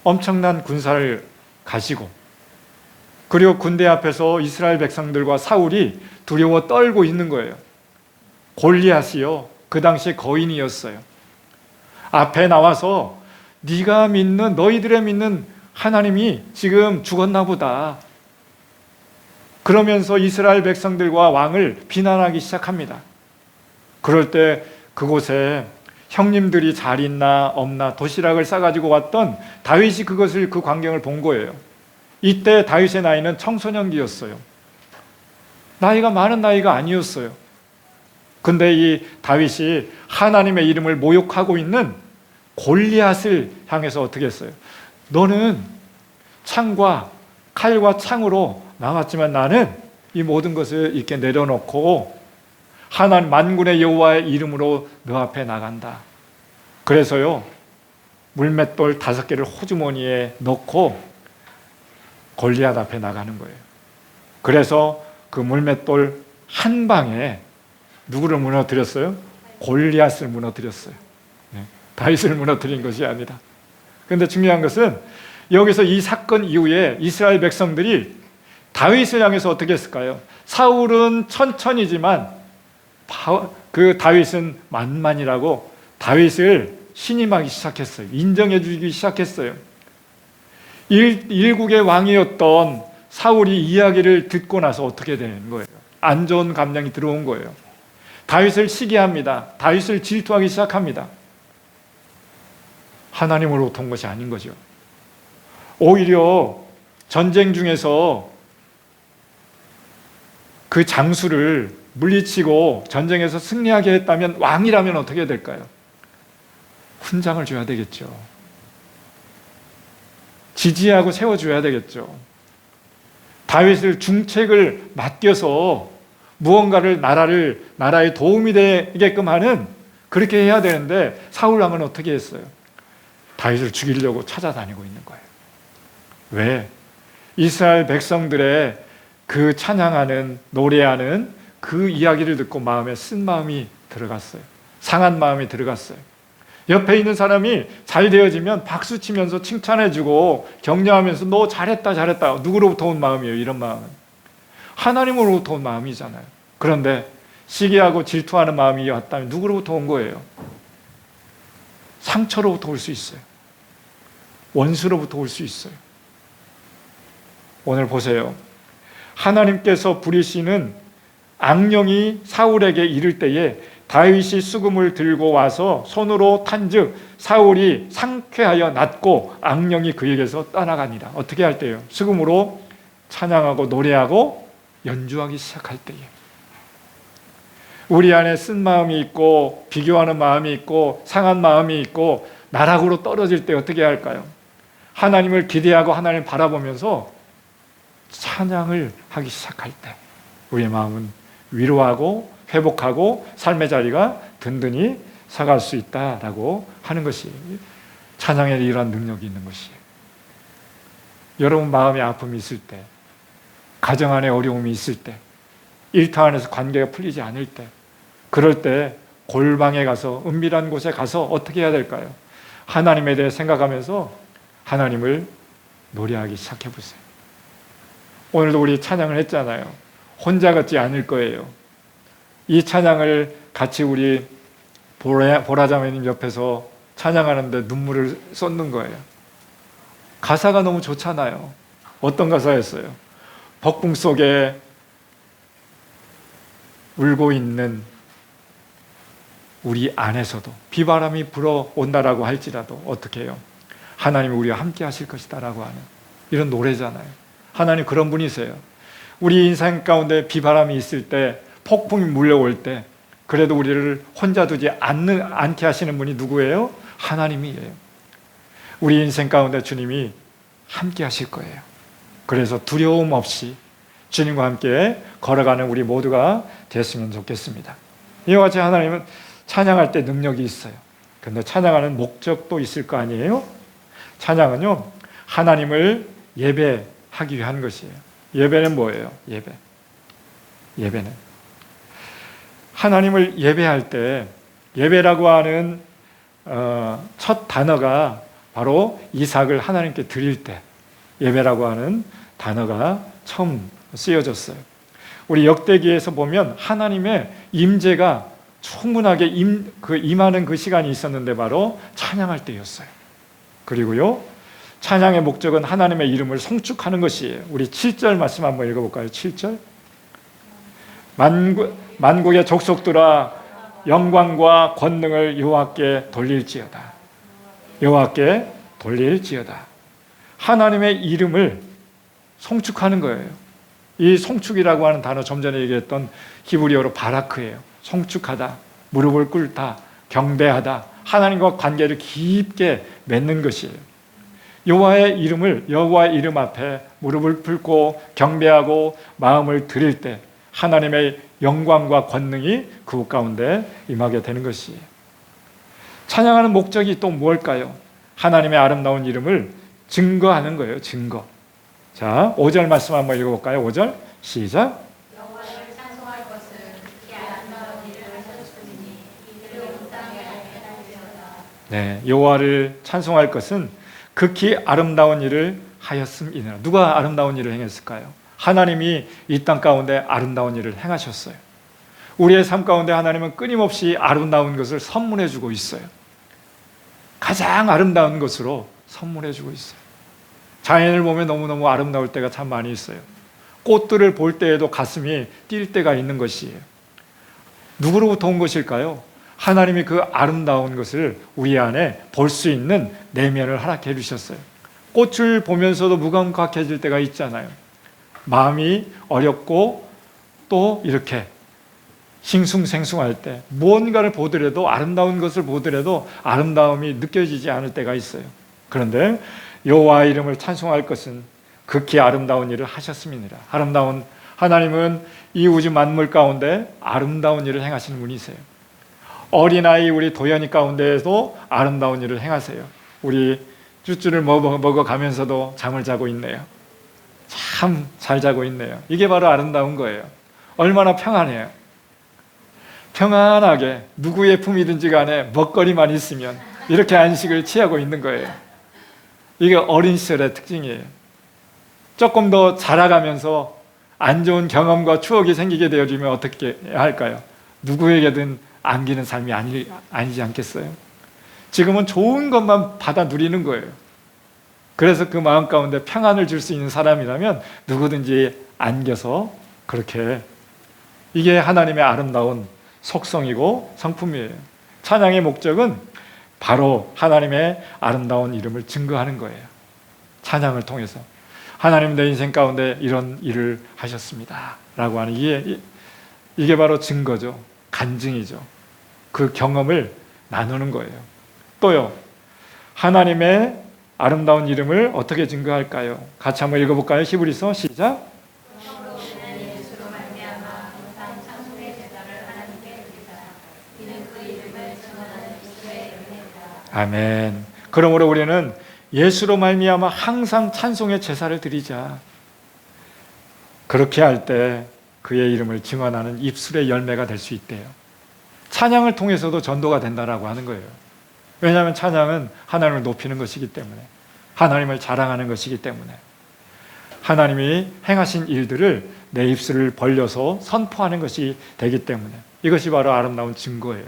엄청난 군사를 가지고, 그리고 군대 앞에서 이스라엘 백성들과 사울이 두려워 떨고 있는 거예요. 골리앗이요, 그 당시에 거인이었어요. 앞에 나와서 너희들의 믿는 하나님이 지금 죽었나 보다. 그러면서 이스라엘 백성들과 왕을 비난하기 시작합니다. 그럴 때 그곳에 형님들이 잘 있나 없나 도시락을 싸가지고 왔던 다윗이 그 광경을 본 거예요. 이때 다윗의 나이는 청소년기였어요. 나이가 많은 나이가 아니었어요. 근데 이 다윗이 하나님의 이름을 모욕하고 있는 골리앗을 향해서 어떻게 했어요? 너는 창과 칼과 창으로 나왔지만 나는 이 모든 것을 이렇게 내려놓고 하나님 만군의 여호와의 이름으로 너 앞에 나간다. 그래서요, 물맷돌 5개를 호주머니에 넣고 골리앗 앞에 나가는 거예요. 그래서 그 물맷돌 한 방에 누구를 무너뜨렸어요? 골리앗을 무너뜨렸어요. 다윗을 무너뜨린 것이 아니라. 그런데 중요한 것은 여기서 이 사건 이후에 이스라엘 백성들이 다윗을 향해서 어떻게 했을까요? 사울은 천천히지만 그 다윗은 만만이라고 다윗을 신임하기 시작했어요. 인정해 주기 시작했어요. 일국의 왕이었던 사울이 이야기를 듣고 나서 어떻게 되는 거예요? 안 좋은 감정이 들어온 거예요. 다윗을 시기합니다. 다윗을 질투하기 시작합니다. 하나님으로부터 온 것이 아닌 거죠. 오히려 전쟁 중에서 그 장수를 물리치고 전쟁에서 승리하게 했다면 왕이라면 어떻게 될까요? 훈장을 줘야 되겠죠. 지지하고 세워줘야 되겠죠. 다윗을 중책을 맡겨서 무언가를 나라에 도움이 되게끔 하는 그렇게 해야 되는데 사울 왕은 어떻게 했어요? 다윗을 죽이려고 찾아다니고 있는 거예요. 왜? 이스라엘 백성들의 그 찬양하는 노래하는 그 이야기를 듣고 마음에 쓴 마음이 들어갔어요. 상한 마음이 들어갔어요. 옆에 있는 사람이 잘 되어지면 박수 치면서 칭찬해주고 격려하면서 너 잘했다 잘했다. 누구로부터 온 마음이에요? 이런 마음은 하나님으로부터 온 마음이잖아요. 그런데 시기하고 질투하는 마음이 왔다면 누구로부터 온 거예요? 상처로부터 올 수 있어요. 원수로부터 올 수 있어요. 오늘 보세요. 하나님께서 부리시는 악령이 사울에게 이를 때에 다윗이 수금을 들고 와서 손으로 탄즉 사울이 상쾌하여 낫고 악령이 그에게서 떠나가니라. 어떻게 할 때요? 수금으로 찬양하고 노래하고 연주하기 시작할 때에. 우리 안에 쓴 마음이 있고 비교하는 마음이 있고 상한 마음이 있고 나락으로 떨어질 때 어떻게 할까요? 하나님을 기대하고 하나님을 바라보면서 찬양을 하기 시작할 때 우리의 마음은 위로하고 회복하고 삶의 자리가 든든히 서갈 수 있다라고 하는 것이 찬양에 이러한 능력이 있는 것이에요. 여러분 마음에 아픔이 있을 때, 가정 안에 어려움이 있을 때, 일터 안에서 관계가 풀리지 않을 때, 그럴 때 골방에 가서 은밀한 곳에 가서 어떻게 해야 될까요? 하나님에 대해 생각하면서 하나님을 노래하기 시작해 보세요. 오늘도 우리 찬양을 했잖아요. 혼자 같지 않을 거예요. 이 찬양을 같이 우리 보라자매님 옆에서 찬양하는데 눈물을 쏟는 거예요. 가사가 너무 좋잖아요. 어떤 가사였어요? 벅붕 속에 울고 있는 우리 안에서도 비바람이 불어온다라고 할지라도 어떻게 해요? 하나님이 우리와 함께 하실 것이다 라고 하는 이런 노래잖아요. 하나님 그런 분이세요. 우리 인생 가운데 비바람이 있을 때, 폭풍이 물려올 때 그래도 우리를 혼자 두지 않게 하시는 분이 누구예요? 하나님이에요. 우리 인생 가운데 주님이 함께 하실 거예요. 그래서 두려움 없이 주님과 함께 걸어가는 우리 모두가 됐으면 좋겠습니다. 이와 같이 하나님은 찬양할 때 능력이 있어요. 그런데 찬양하는 목적도 있을 거 아니에요? 찬양은요, 하나님을 예배하기 위한 것이에요. 예배는 뭐예요? 예배는 하나님을 예배할 때 예배라고 하는 첫 단어가 바로 이삭을 하나님께 드릴 때 예배라고 하는 단어가 처음 쓰여졌어요. 우리 역대기에서 보면 하나님의 임재가 충분하게 임하는 그 시간이 있었는데 바로 찬양할 때였어요. 그리고요, 찬양의 목적은 하나님의 이름을 송축하는 것이에요. 우리 7절 말씀 한번 읽어볼까요? 7절. 만국의 족속들아 영광과 권능을 여호와께 돌릴지어다. 여호와께 돌릴지어다. 하나님의 이름을 송축하는 거예요. 이 송축이라고 하는 단어 좀 전에 얘기했던 히브리어로 바라크예요. 송축하다, 무릎을 꿇다, 경배하다, 하나님과 관계를 깊게 맺는 것이에요. 여호와의 이름 앞에 무릎을 꿇고 경배하고 마음을 드릴 때 하나님의 영광과 권능이 그 가운데 임하게 되는 것이에요. 찬양하는 목적이 또 무엇일까요? 하나님의 아름다운 이름을 증거하는 거예요. 증거. 자, 5절 말씀 한번 읽어볼까요? 5절 시작. 여호와를 찬송할 것은 그렇게 아름다운 일을 하셨으니 이들을 온 땅에 알게 하리로다. 네, 여호와를 찬송할 것은 극히 아름다운 일을 하였음이니라. 누가 아름다운 일을 행했을까요? 하나님이 이 땅 가운데 아름다운 일을 행하셨어요. 우리의 삶 가운데 하나님은 끊임없이 아름다운 것을 선물해 주고 있어요. 가장 아름다운 것으로 선물해 주고 있어요. 자연을 보면 너무너무 아름다울 때가 참 많이 있어요. 꽃들을 볼 때에도 가슴이 뛸 때가 있는 것이에요. 누구로부터 온 것일까요? 하나님이 그 아름다운 것을 우리 안에 볼 수 있는 내면을 허락해 주셨어요. 꽃을 보면서도 무감각해질 때가 있잖아요. 마음이 어렵고 또 이렇게 싱숭생숭할 때 무언가를 보더라도 아름다운 것을 보더라도 아름다움이 느껴지지 않을 때가 있어요. 그런데 여호와의 이름을 찬송할 것은 극히 아름다운 일을 하셨음이니라. 아름다운 하나님은 이 우주 만물 가운데 아름다운 일을 행하시는 분이세요. 어린아이 우리 도연이 가운데에도 아름다운 일을 행하세요. 우리 쭈쭈를 먹어가면서도 잠을 자고 있네요. 참 잘 자고 있네요. 이게 바로 아름다운 거예요. 얼마나 평안해요. 평안하게 누구의 품이든지 간에 먹거리만 있으면 이렇게 안식을 취하고 있는 거예요. 이게 어린 시절의 특징이에요. 조금 더 자라가면서 안 좋은 경험과 추억이 생기게 되어지면 어떻게 할까요? 누구에게든 안기는 삶이 아니지 않겠어요? 지금은 좋은 것만 받아 누리는 거예요. 그래서 그 마음 가운데 평안을 줄 수 있는 사람이라면 누구든지 안겨서 그렇게, 이게 하나님의 아름다운 속성이고 성품이에요. 찬양의 목적은 바로 하나님의 아름다운 이름을 증거하는 거예요. 찬양을 통해서 하나님 내 인생 가운데 이런 일을 하셨습니다 라고 하는 이게 바로 증거죠. 간증이죠. 그 경험을 나누는 거예요. 또요, 하나님의 아름다운 이름을 어떻게 증거할까요? 같이 한번 읽어볼까요? 히브리서 시작. 아멘. 그러므로 우리는 예수로 말미암아 항상 찬송의 제사를 드리자. 그렇게 할 때 그의 이름을 증언하는 입술의 열매가 될 수 있대요. 찬양을 통해서도 전도가 된다라고 하는 거예요. 왜냐하면 찬양은 하나님을 높이는 것이기 때문에, 하나님을 자랑하는 것이기 때문에, 하나님이 행하신 일들을 내 입술을 벌려서 선포하는 것이 되기 때문에, 이것이 바로 아름다운 증거예요.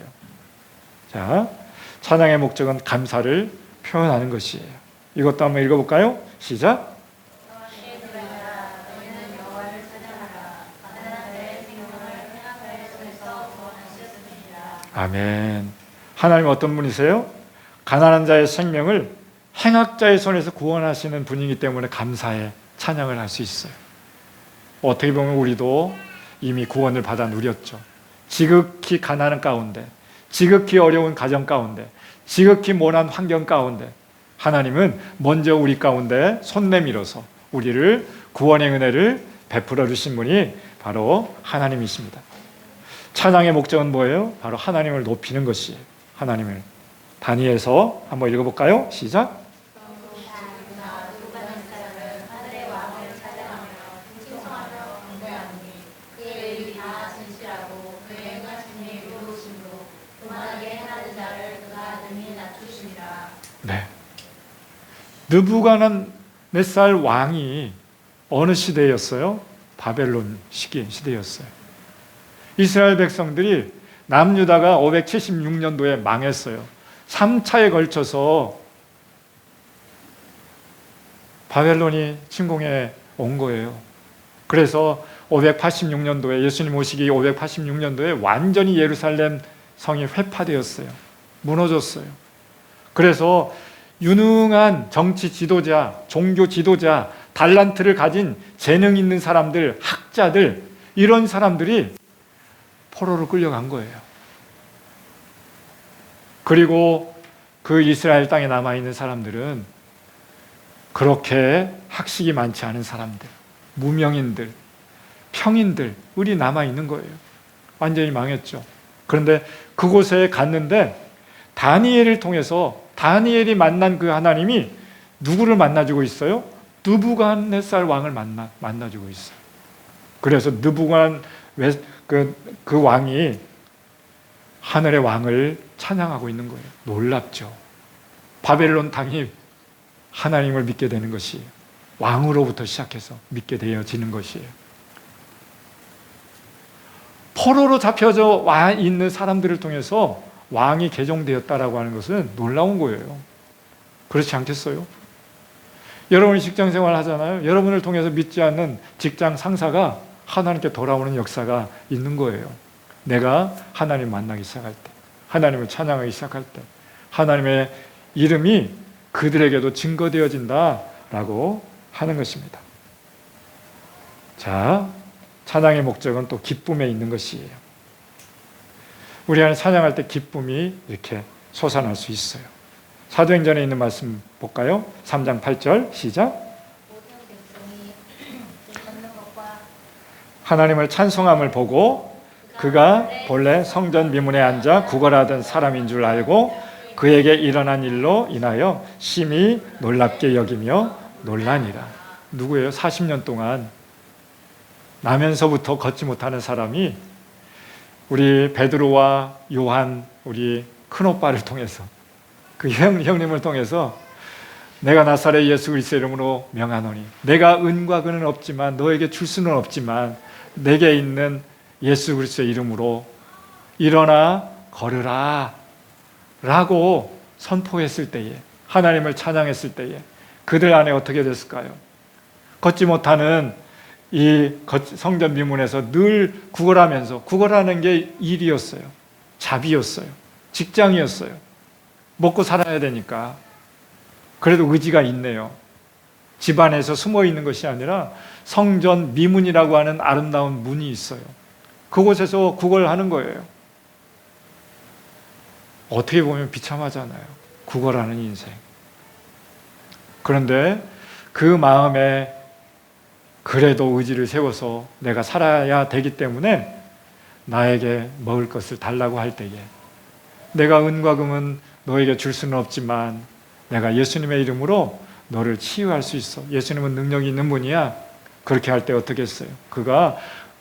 자, 찬양의 목적은 감사를 표현하는 것이에요. 이것도 한번 읽어볼까요? 시작. 아멘. 하나님 어떤 분이세요? 가난한 자의 생명을 행악자의 손에서 구원하시는 분이기 때문에 감사의 찬양을 할 수 있어요. 어떻게 보면 우리도 이미 구원을 받아 누렸죠. 지극히 가난한 가운데, 지극히 어려운 가정 가운데, 지극히 모난 환경 가운데 하나님은 먼저 우리 가운데 손 내밀어서 우리를 구원의 은혜를 베풀어 주신 분이 바로 하나님이십니다. 찬양의 목적은 뭐예요? 바로 하나님을 높이는 것이에요. 하나님을. 다니엘서 한번 읽어볼까요? 시작. 네. 느부갓네살 왕이 어느 시대였어요? 바벨론 시대였어요. 이스라엘 백성들이 남유다가 576년도에 망했어요. 3차에 걸쳐서 바벨론이 침공해 온 거예요. 그래서 586년도에 예수님 오시기 586년도에 완전히 예루살렘 성이 회파되었어요. 무너졌어요. 그래서 유능한 정치 지도자, 종교 지도자, 달란트를 가진 재능 있는 사람들, 학자들, 이런 사람들이 포로로 끌려간 거예요. 그리고 그 이스라엘 땅에 남아있는 사람들은 그렇게 학식이 많지 않은 사람들, 무명인들, 평인들이 남아있는 거예요. 완전히 망했죠. 그런데 그곳에 갔는데 다니엘을 통해서 다니엘이 만난 그 하나님이 누구를 만나주고 있어요? 느부갓네살 왕을 만나주고 있어요. 그래서 그 왕이 하늘의 왕을 찬양하고 있는 거예요. 놀랍죠. 바벨론 땅이 하나님을 믿게 되는 것이에요. 왕으로부터 시작해서 믿게 되어지는 것이에요. 포로로 잡혀져 와 있는 사람들을 통해서 왕이 개종되었다라고 하는 것은 놀라운 거예요. 그렇지 않겠어요? 여러분이 직장 생활 하잖아요. 여러분을 통해서 믿지 않는 직장 상사가 하나님께 돌아오는 역사가 있는 거예요. 내가 하나님 만나기 시작할 때, 하나님을 찬양하기 시작할 때, 하나님의 이름이 그들에게도 증거되어진다라고 하는 것입니다. 자, 찬양의 목적은 또 기쁨에 있는 것이에요. 우리 안에 찬양할 때 기쁨이 이렇게 솟아날 수 있어요. 사도행전에 있는 말씀 볼까요? 3장 8절 시작. 모든 백성이 걷는 것과 하나님을 찬송함을 보고 그가 본래 성전 미문에 앉아 구걸하던 사람인 줄 알고 그에게 일어난 일로 인하여 심히 놀랍게 여기며 놀라니라. 누구예요? 40년 동안 나면서부터 걷지 못하는 사람이 우리 베드로와 요한, 우리 큰오빠를 통해서 그 형님을 통해서 내가 나사렛 예수 그리스도의 이름으로 명하노니 내가 은과 금은 없지만 너에게 줄 수는 없지만 내게 있는 예수 그리스도의 이름으로 일어나 걸으라 라고 선포했을 때에, 하나님을 찬양했을 때에 그들 안에 어떻게 됐을까요? 걷지 못하는 이 성전 미문에서 늘 구걸하면서, 구걸하는 게 일이었어요. 잡이었어요. 직장이었어요. 먹고 살아야 되니까. 그래도 의지가 있네요. 집안에서 숨어 있는 것이 아니라 성전 미문이라고 하는 아름다운 문이 있어요. 그곳에서 구걸하는 거예요. 어떻게 보면 비참하잖아요. 구걸하는 인생. 그런데 그 마음에 그래도 의지를 세워서 내가 살아야 되기 때문에 나에게 먹을 것을 달라고 할 때에 내가 은과 금은 너에게 줄 수는 없지만 내가 예수님의 이름으로 너를 치유할 수 있어. 예수님은 능력이 있는 분이야. 그렇게 할 때 어떻게 했어요? 그가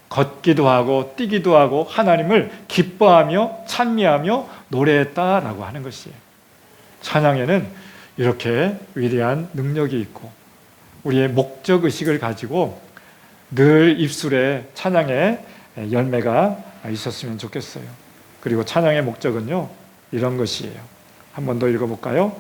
걷기도 하고 뛰기도 하고 하나님을 기뻐하며 찬미하며 노래했다라고 하는 것이에요. 찬양에는 이렇게 위대한 능력이 있고 우리의 목적의식을 가지고 늘 입술에 찬양의 열매가 있었으면 좋겠어요. 그리고 찬양의 목적은요, 이런 것이에요. 한 번 더 읽어볼까요?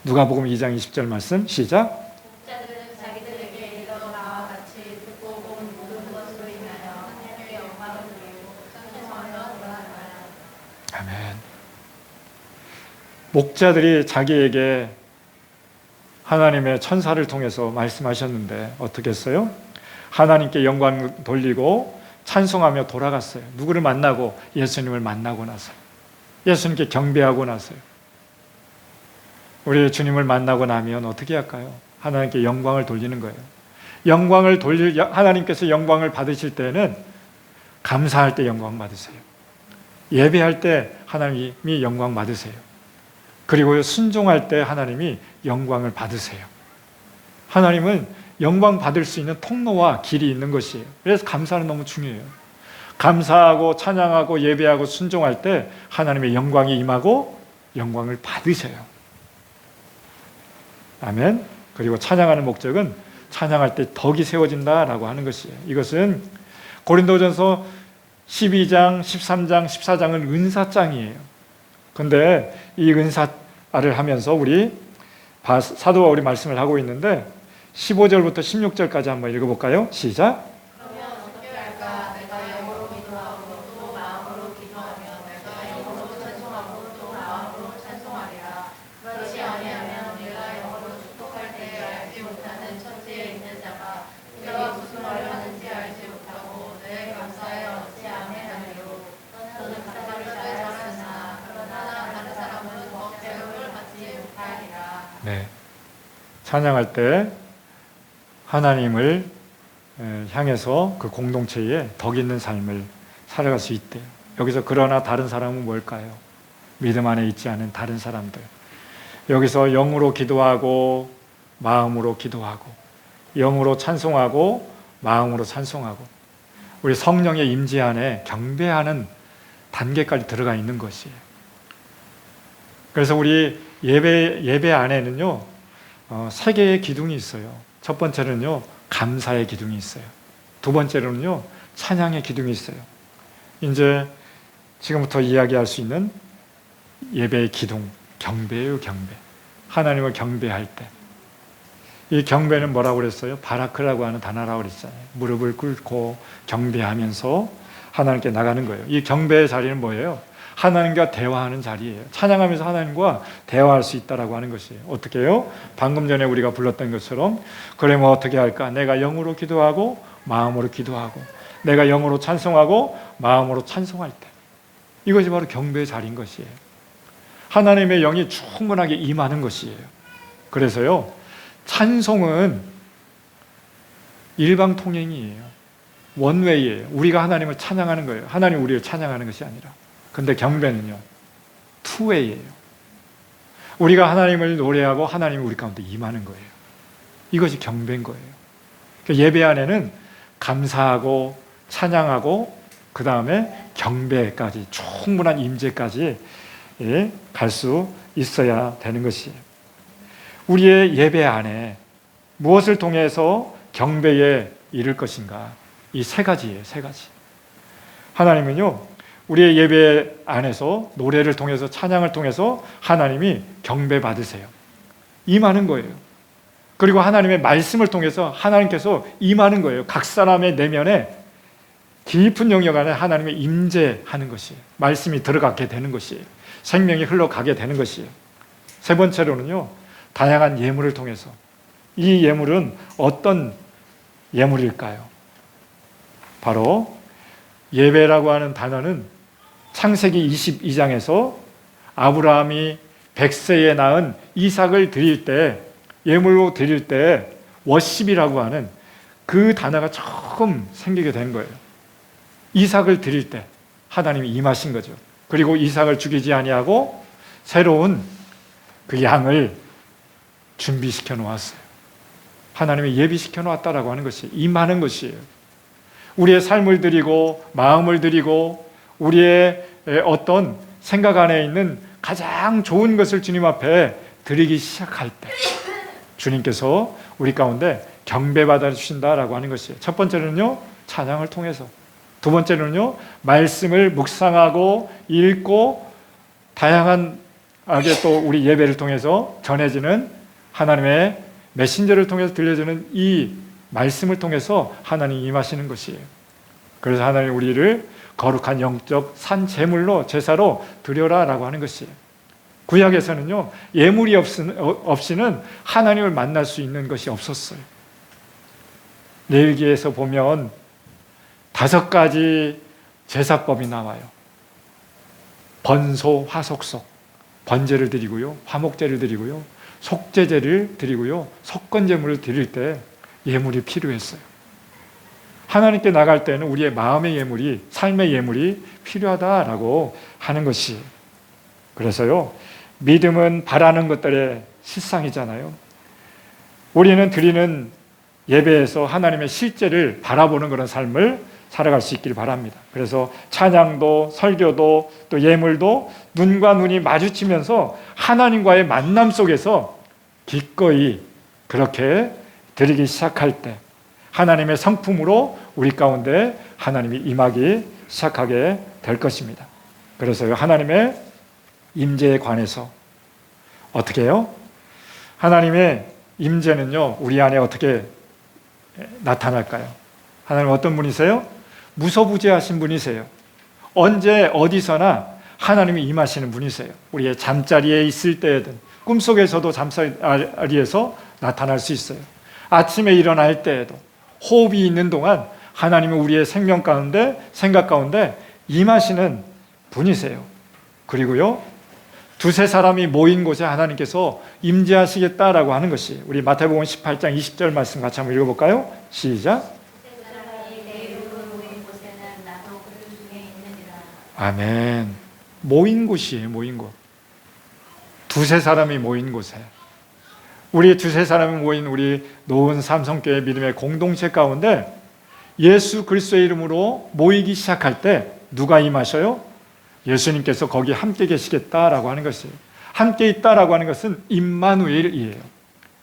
누가복음 2장 20절 말씀 시작. 목자들은 자기들에게 이르러 나와 같이 듣고 본 모든 것으로 인하여 하나님의 영광을 드리고 찬송하며 돌아가나요. 아멘. 목자들이 자기에게 하나님의 천사를 통해서 말씀하셨는데 어떻게 했어요? 하나님께 영광 돌리고 찬송하며 돌아갔어요. 누구를 만나고? 예수님을 만나고 나서. 예수님께 경배하고 나서요. 우리 주님을 만나고 나면 어떻게 할까요? 하나님께 영광을 돌리는 거예요. 하나님께서 영광을 받으실 때는 감사할 때 영광 받으세요. 예배할 때 하나님이 영광 받으세요. 그리고 순종할 때 하나님이 영광을 받으세요. 하나님은 영광 받을 수 있는 통로와 길이 있는 것이에요. 그래서 감사는 너무 중요해요. 감사하고 찬양하고 예배하고 순종할 때 하나님의 영광이 임하고 영광을 받으셔요. 아멘. 그리고 찬양하는 목적은 찬양할 때 덕이 세워진다라고 하는 것이에요. 이것은 고린도전서 12장, 13장, 14장은 은사장이에요. 근데 이 은사를 하면서 우리 사도 바울이 말씀을 하고 있는데 15절부터 16절까지 한번 읽어볼까요? 시작. 그러면 어떻게 할까? 내가 영어로 기도하고 또 마음으로 기도하며 내가 영어로 찬송하고 또 마음으로 찬송하리라. 그렇지 아니하면 내가 영어로 축복할 때에 알지 못하는 천지에 있는 자가 내가 무슨 말을 하는지 알지 못하고 내 감사에 어찌 아멘하리요. 너는 감사를 잘하였으나 그러나 다른 찬양할 때 하나님을 향해서 그 공동체에 덕 있는 삶을 살아갈 수 있대요. 여기서 그러나 다른 사람은 뭘까요? 믿음 안에 있지 않은 다른 사람들. 여기서 영으로 기도하고 마음으로 기도하고 영으로 찬송하고 마음으로 찬송하고 우리 성령의 임재 안에 경배하는 단계까지 들어가 있는 것이에요. 그래서 우리 예배 안에는요 3개의 기둥이 있어요. 첫 번째는요 감사의 기둥이 있어요. 두 번째로는요 찬양의 기둥이 있어요. 이제 지금부터 이야기할 수 있는 예배의 기둥, 경배예요. 경배. 하나님을 경배할 때 이 경배는 뭐라고 그랬어요? 바라크라고 하는 단어라고 그랬잖아요. 무릎을 꿇고 경배하면서 하나님께 나가는 거예요. 이 경배의 자리는 뭐예요? 하나님과 대화하는 자리예요. 찬양하면서 하나님과 대화할 수 있다라고 하는 것이에요. 어떻게 해요? 방금 전에 우리가 불렀던 것처럼 그러면 어떻게 할까? 내가 영으로 기도하고 마음으로 기도하고 내가 영으로 찬송하고 마음으로 찬송할 때 이것이 바로 경배의 자리인 것이에요. 하나님의 영이 충분하게 임하는 것이에요. 그래서요 찬송은 일방통행이에요. 원웨이예요. 우리가 하나님을 찬양하는 거예요. 하나님 우리를 찬양하는 것이 아니라. 근데 경배는요 투웨이예요. 우리가 하나님을 노래하고 하나님이 우리 가운데 임하는 거예요. 이것이 경배인 거예요. 예배 안에는 감사하고 찬양하고 그 다음에 경배까지 충분한 임재까지 갈 수 있어야 되는 것이에요. 우리의 예배 안에 무엇을 통해서 경배에 이를 것인가? 이 3가지예요. 3가지. 하나님은요 우리의 예배 안에서 노래를 통해서 찬양을 통해서 하나님이 경배 받으세요. 임하는 거예요. 그리고 하나님의 말씀을 통해서 하나님께서 임하는 거예요. 각 사람의 내면에 깊은 영역 안에 하나님의 임재하는 것이에요. 말씀이 들어가게 되는 것이에요. 생명이 흘러가게 되는 것이에요. 3번째로는요 다양한 예물을 통해서 이 예물은 어떤 예물일까요? 바로 예배라고 하는 단어는 창세기 22장에서 아브라함이 100세에 낳은 이삭을 드릴 때 예물로 드릴 때 워십이라고 하는 그 단어가 처음 생기게 된 거예요. 이삭을 드릴 때 하나님이 임하신 거죠. 그리고 이삭을 죽이지 아니하고 새로운 그 양을 준비시켜 놓았어요. 하나님이 예비시켜 놓았다라고 하는 것이 임하는 것이에요. 우리의 삶을 드리고 마음을 드리고 우리의 어떤 생각 안에 있는 가장 좋은 것을 주님 앞에 드리기 시작할 때 주님께서 우리 가운데 경배받아 주신다라고 하는 것이에요. 첫 번째는요 찬양을 통해서, 두 번째는요 말씀을 묵상하고 읽고 다양하게 또 우리 예배를 통해서 전해지는 하나님의 메신저를 통해서 들려주는 이 말씀을 통해서 하나님 임하시는 것이에요. 그래서 하나님 우리를 거룩한 영적 산 제물로 제사로 드려라라고 하는 것이에요. 구약에서는요 예물이 없이는 하나님을 만날 수 있는 것이 없었어요. 레위기에서 보면 5가지 제사법이 나와요. 번소, 화속속, 번제를 드리고요, 화목제를 드리고요, 속죄제를 드리고요, 속건제물을 드릴 때 예물이 필요했어요. 하나님께 나갈 때는 우리의 마음의 예물이, 삶의 예물이 필요하다라고 하는 것이. 그래서요 믿음은 바라는 것들의 실상이잖아요. 우리는 드리는 예배에서 하나님의 실제를 바라보는 그런 삶을 살아갈 수 있기를 바랍니다. 그래서 찬양도 설교도 또 예물도 눈과 눈이 마주치면서 하나님과의 만남 속에서 기꺼이 그렇게 드리기 시작할 때 하나님의 성품으로 우리 가운데 하나님이 임하기 시작하게 될 것입니다. 그래서 하나님의 임재에 관해서 어떻게 해요? 하나님의 임재는요 우리 안에 어떻게 나타날까요? 하나님 어떤 분이세요? 무소부재하신 분이세요. 언제 어디서나 하나님이 임하시는 분이세요. 우리의 잠자리에 있을 때에든 꿈속에서도 잠자리에서 나타날 수 있어요. 아침에 일어날 때에도 호흡이 있는 동안 하나님은 우리의 생명 가운데 생각 가운데 임하시는 분이세요. 그리고요 두세 사람이 모인 곳에 하나님께서 임재하시겠다라고 하는 것이 우리 마태복음 18장 20절 말씀 같이 한번 읽어볼까요? 시작. 아멘. 모인 곳이에요. 모인 곳. 두세 사람이 모인 곳에, 우리 두세 사람이 모인 우리 노은 삼성교회 믿음의 공동체 가운데 예수 그리스도의 이름으로 모이기 시작할 때 누가 임하셔요? 예수님께서 거기 함께 계시겠다라고 하는 것이에요. 함께 있다라고 하는 것은 임마누엘이에요.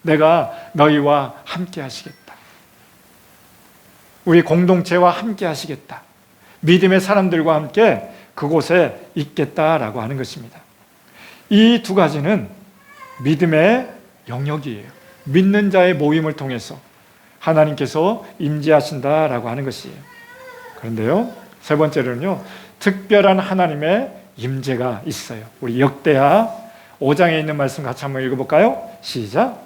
내가 너희와 함께 하시겠다. 우리 공동체와 함께 하시겠다. 믿음의 사람들과 함께 그곳에 있겠다라고 하는 것입니다. 이 두 가지는 믿음의 영역이에요. 믿는 자의 모임을 통해서 하나님께서 임재하신다라고 하는 것이에요. 그런데요, 세 번째로는요, 특별한 하나님의 임재가 있어요. 우리 역대하 5장에 있는 말씀 같이 한번 읽어볼까요? 시작.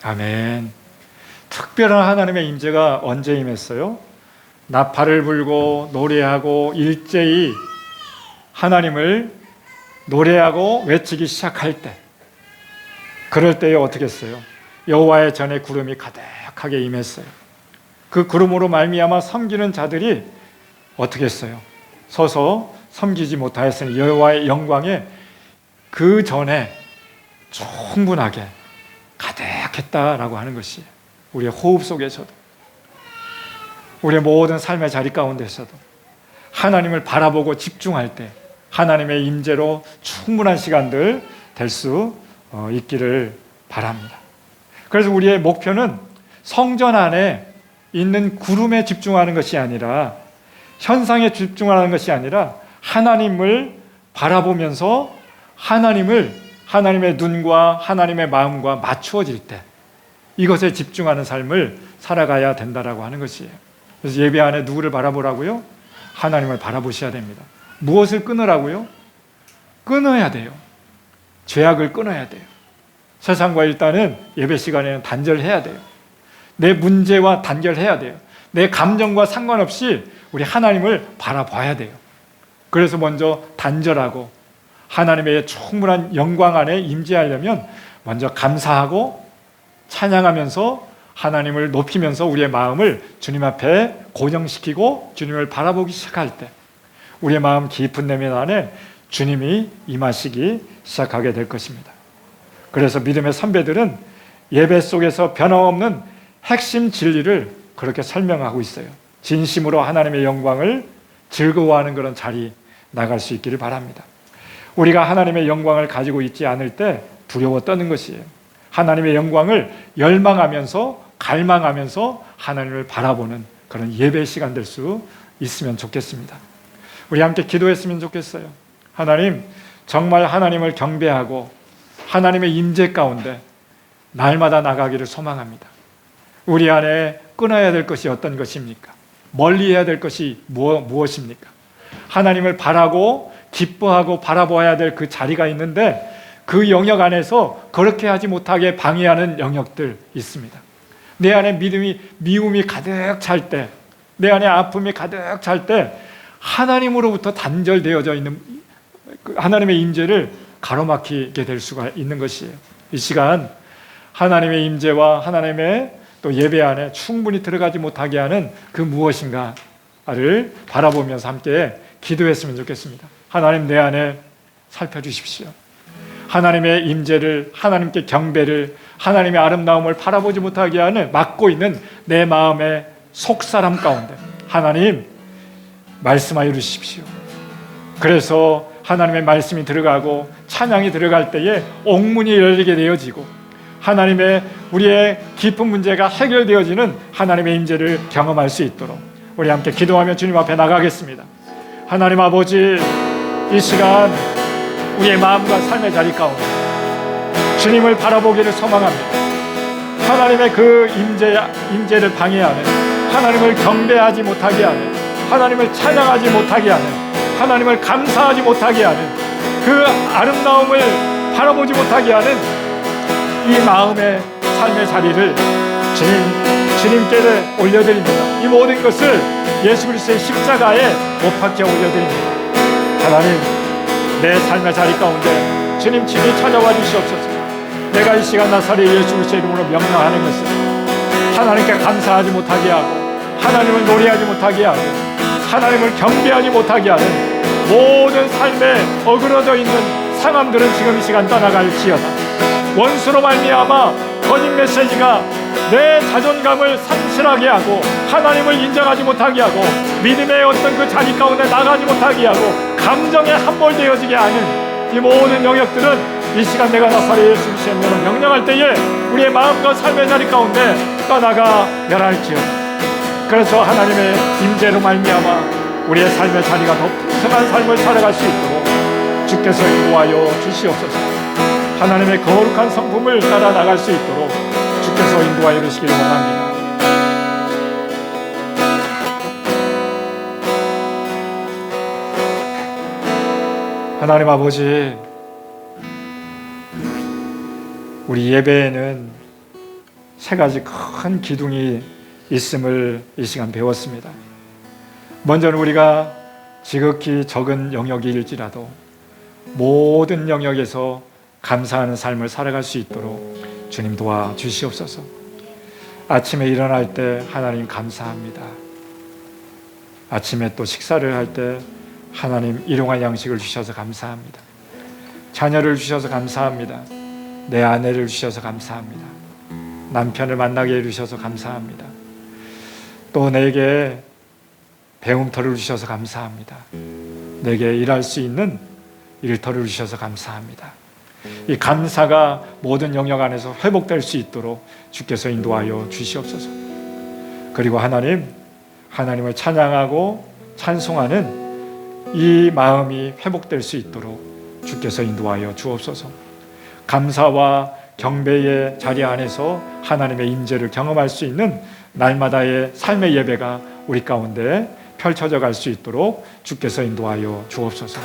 아멘. 특별한 하나님의 임재가 언제 임했어요? 나팔을 불고 노래하고 일제히 하나님을 노래하고 외치기 시작할 때, 그럴 때에 어떻게 했어요? 여호와의 전에 구름이 가득하게 임했어요. 그 구름으로 말미암아 섬기는 자들이 어떻게 했어요? 서서 섬기지 못하였으니 여호와의 영광에 그 전에 충분하게 가득했다라고 하는 것이 우리의 호흡 속에서도, 우리의 모든 삶의 자리 가운데서도 하나님을 바라보고 집중할 때 하나님의 임재로 충분한 시간들 될 수 있기를 바랍니다. 그래서 우리의 목표는 성전 안에 있는 구름에 집중하는 것이 아니라, 현상에 집중하는 것이 아니라 하나님을 바라보면서 하나님의 눈과 하나님의 마음과 맞추어질 때 이것에 집중하는 삶을 살아가야 된다라고 하는 것이에요. 그래서 예배 안에 누구를 바라보라고요? 하나님을 바라보셔야 됩니다. 무엇을 끊으라고요? 끊어야 돼요. 죄악을 끊어야 돼요. 세상과 일단은 예배 시간에는 단절해야 돼요. 내 문제와 단결해야 돼요. 내 감정과 상관없이 우리 하나님을 바라봐야 돼요. 그래서 먼저 단절하고 하나님의 충분한 영광 안에 임재하려면 먼저 감사하고 찬양하면서 하나님을 높이면서 우리의 마음을 주님 앞에 고정시키고 주님을 바라보기 시작할 때 우리의 마음 깊은 내면 안에 주님이 임하시기 시작하게 될 것입니다. 그래서 믿음의 선배들은 예배 속에서 변함없는 핵심 진리를 그렇게 설명하고 있어요. 진심으로 하나님의 영광을 즐거워하는 그런 자리 나갈 수 있기를 바랍니다. 우리가 하나님의 영광을 가지고 있지 않을 때 두려워 떠는 것이에요. 하나님의 영광을 열망하면서 갈망하면서 하나님을 바라보는 그런 예배 시간 될 수 있으면 좋겠습니다. 우리 함께 기도했으면 좋겠어요. 하나님, 정말 하나님을 경배하고 하나님의 임재 가운데 날마다 나가기를 소망합니다. 우리 안에 끊어야 될 것이 어떤 것입니까? 멀리해야 될 것이 무엇입니까? 하나님을 바라고 기뻐하고 바라봐야 될 그 자리가 있는데 그 영역 안에서 그렇게 하지 못하게 방해하는 영역들 있습니다. 내 안에 미움이 가득 찰 때, 내 안에 아픔이 가득 찰 때 하나님으로부터 단절되어져 있는 하나님의 임재를 가로막히게 될 수가 있는 것이에요. 이 시간 하나님의 임재와 하나님의 또 예배 안에 충분히 들어가지 못하게 하는 그 무엇인가를 바라보면서 함께 기도했으면 좋겠습니다. 하나님, 내 안에 살펴주십시오. 하나님의 임재를, 하나님께 경배를, 하나님의 아름다움을 바라보지 못하게 하는 막고 있는 내 마음의 속사람 가운데 하나님 말씀하여 주십시오. 그래서 하나님의 말씀이 들어가고 찬양이 들어갈 때에 옥문이 열리게 되어지고 하나님의 우리의 깊은 문제가 해결되어지는 하나님의 임재를 경험할 수 있도록 우리 함께 기도하며 주님 앞에 나가겠습니다. 하나님 아버지, 이 시간 우리의 마음과 삶의 자리 가운데 주님을 바라보기를 소망합니다. 하나님의 그 임재를 방해하는, 하나님을 경배하지 못하게 하는, 하나님을 찬양하지 못하게 하는, 하나님을 감사하지 못하게 하는, 그 아름다움을 바라보지 못하게 하는 이 마음의 삶의 자리를 주님께 올려드립니다. 이 모든 것을 예수 그리스도의 십자가에 못 박혀 올려드립니다. 하나님, 내 삶의 자리 가운데 주님 친히 찾아와 주시옵소서. 내가 이 시간 나사렛 예수 그리스도의 이름으로 명령하는 것은 하나님께 감사하지 못하게 하고, 하나님을 노래하지 못하게 하고, 하나님을 경배하지 못하게 하는 모든 삶에 어그러져 있는 상황들은 지금 이 시간 떠나갈지어다. 원수로 말미암아 거짓 메시지가 내 자존감을 상실하게 하고, 하나님을 인정하지 못하게 하고, 믿음의 어떤 그 자리 가운데 나가지 못하게 하고, 감정에 함몰되어지게 하는 이 모든 영역들은 이 시간 내가 나사렛 예수 그리스도의 이름으로 명령할 때에 우리의 마음과 삶의 자리 가운데 떠나가 멸할지어다. 그래서 하나님의 임재로 말미암아 우리의 삶의 자리가 더 풍성한 삶을 살아갈 수 있도록 주께서 인도하여 주시옵소서. 하나님의 거룩한 성품을 따라 나갈 수 있도록 주께서 인도하여 주시기를 원합니다. 하나님 아버지, 우리 예배에는 세 가지 큰 기둥이 있음을 이 시간 배웠습니다. 먼저는 우리가 지극히 적은 영역일지라도 모든 영역에서 감사하는 삶을 살아갈 수 있도록 주님 도와주시옵소서. 아침에 일어날 때 하나님 감사합니다. 아침에 또 식사를 할 때 하나님 일용할 양식을 주셔서 감사합니다. 자녀를 주셔서 감사합니다. 내 아내를 주셔서 감사합니다. 남편을 만나게 해주셔서 감사합니다. 또 내게 배움터를 주셔서 감사합니다. 내게 일할 수 있는 일터를 주셔서 감사합니다. 이 감사가 모든 영역 안에서 회복될 수 있도록 주께서 인도하여 주시옵소서. 그리고 하나님을 찬양하고 찬송하는 이 마음이 회복될 수 있도록 주께서 인도하여 주옵소서. 감사와 경배의 자리 안에서 하나님의 임재를 경험할 수 있는 날마다의 삶의 예배가 우리 가운데 펼쳐져 갈 수 있도록 주께서 인도하여 주옵소서.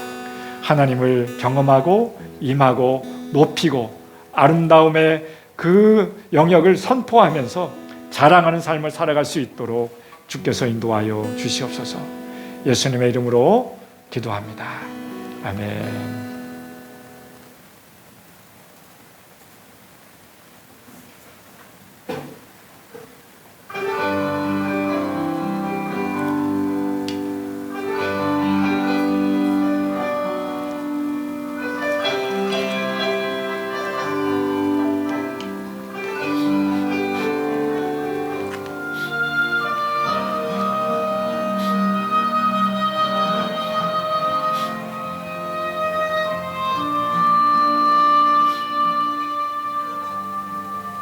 하나님을 경험하고 임하고 높이고 아름다움의 그 영역을 선포하면서 자랑하는 삶을 살아갈 수 있도록 주께서 인도하여 주시옵소서. 예수님의 이름으로 기도합니다. 아멘.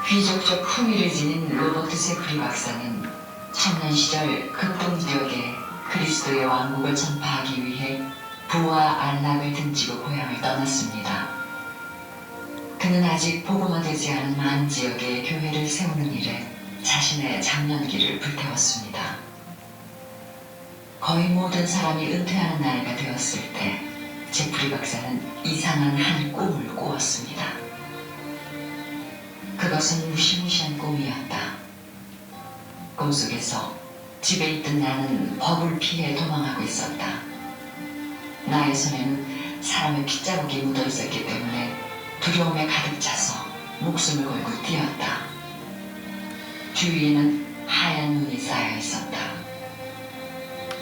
귀족적 품위를 지닌 로버트 세프리 박사는 청년 시절 극동 지역에 그리스도의 왕국을 전파하기 위해 부와 안락을 등지고 고향을 떠났습니다. 그는 아직 복음화되지 않은 많은 지역에 교회를 세우는 일에 자신의 장년기를 불태웠습니다. 거의 모든 사람이 은퇴하는 나이가 되었을 때 제프리 박사는 이상한 한 꿈을 꾸었습니다. 그것은 무시무시한 꿈이었다. 꿈속에서 집에 있던 나는 법을 피해 도망하고 있었다. 나의 손에는 사람의 핏자국이 묻어 있었기 때문에 두려움에 가득 차서 목숨을 걸고 뛰었다. 주위에는 하얀 눈이 쌓여 있었다.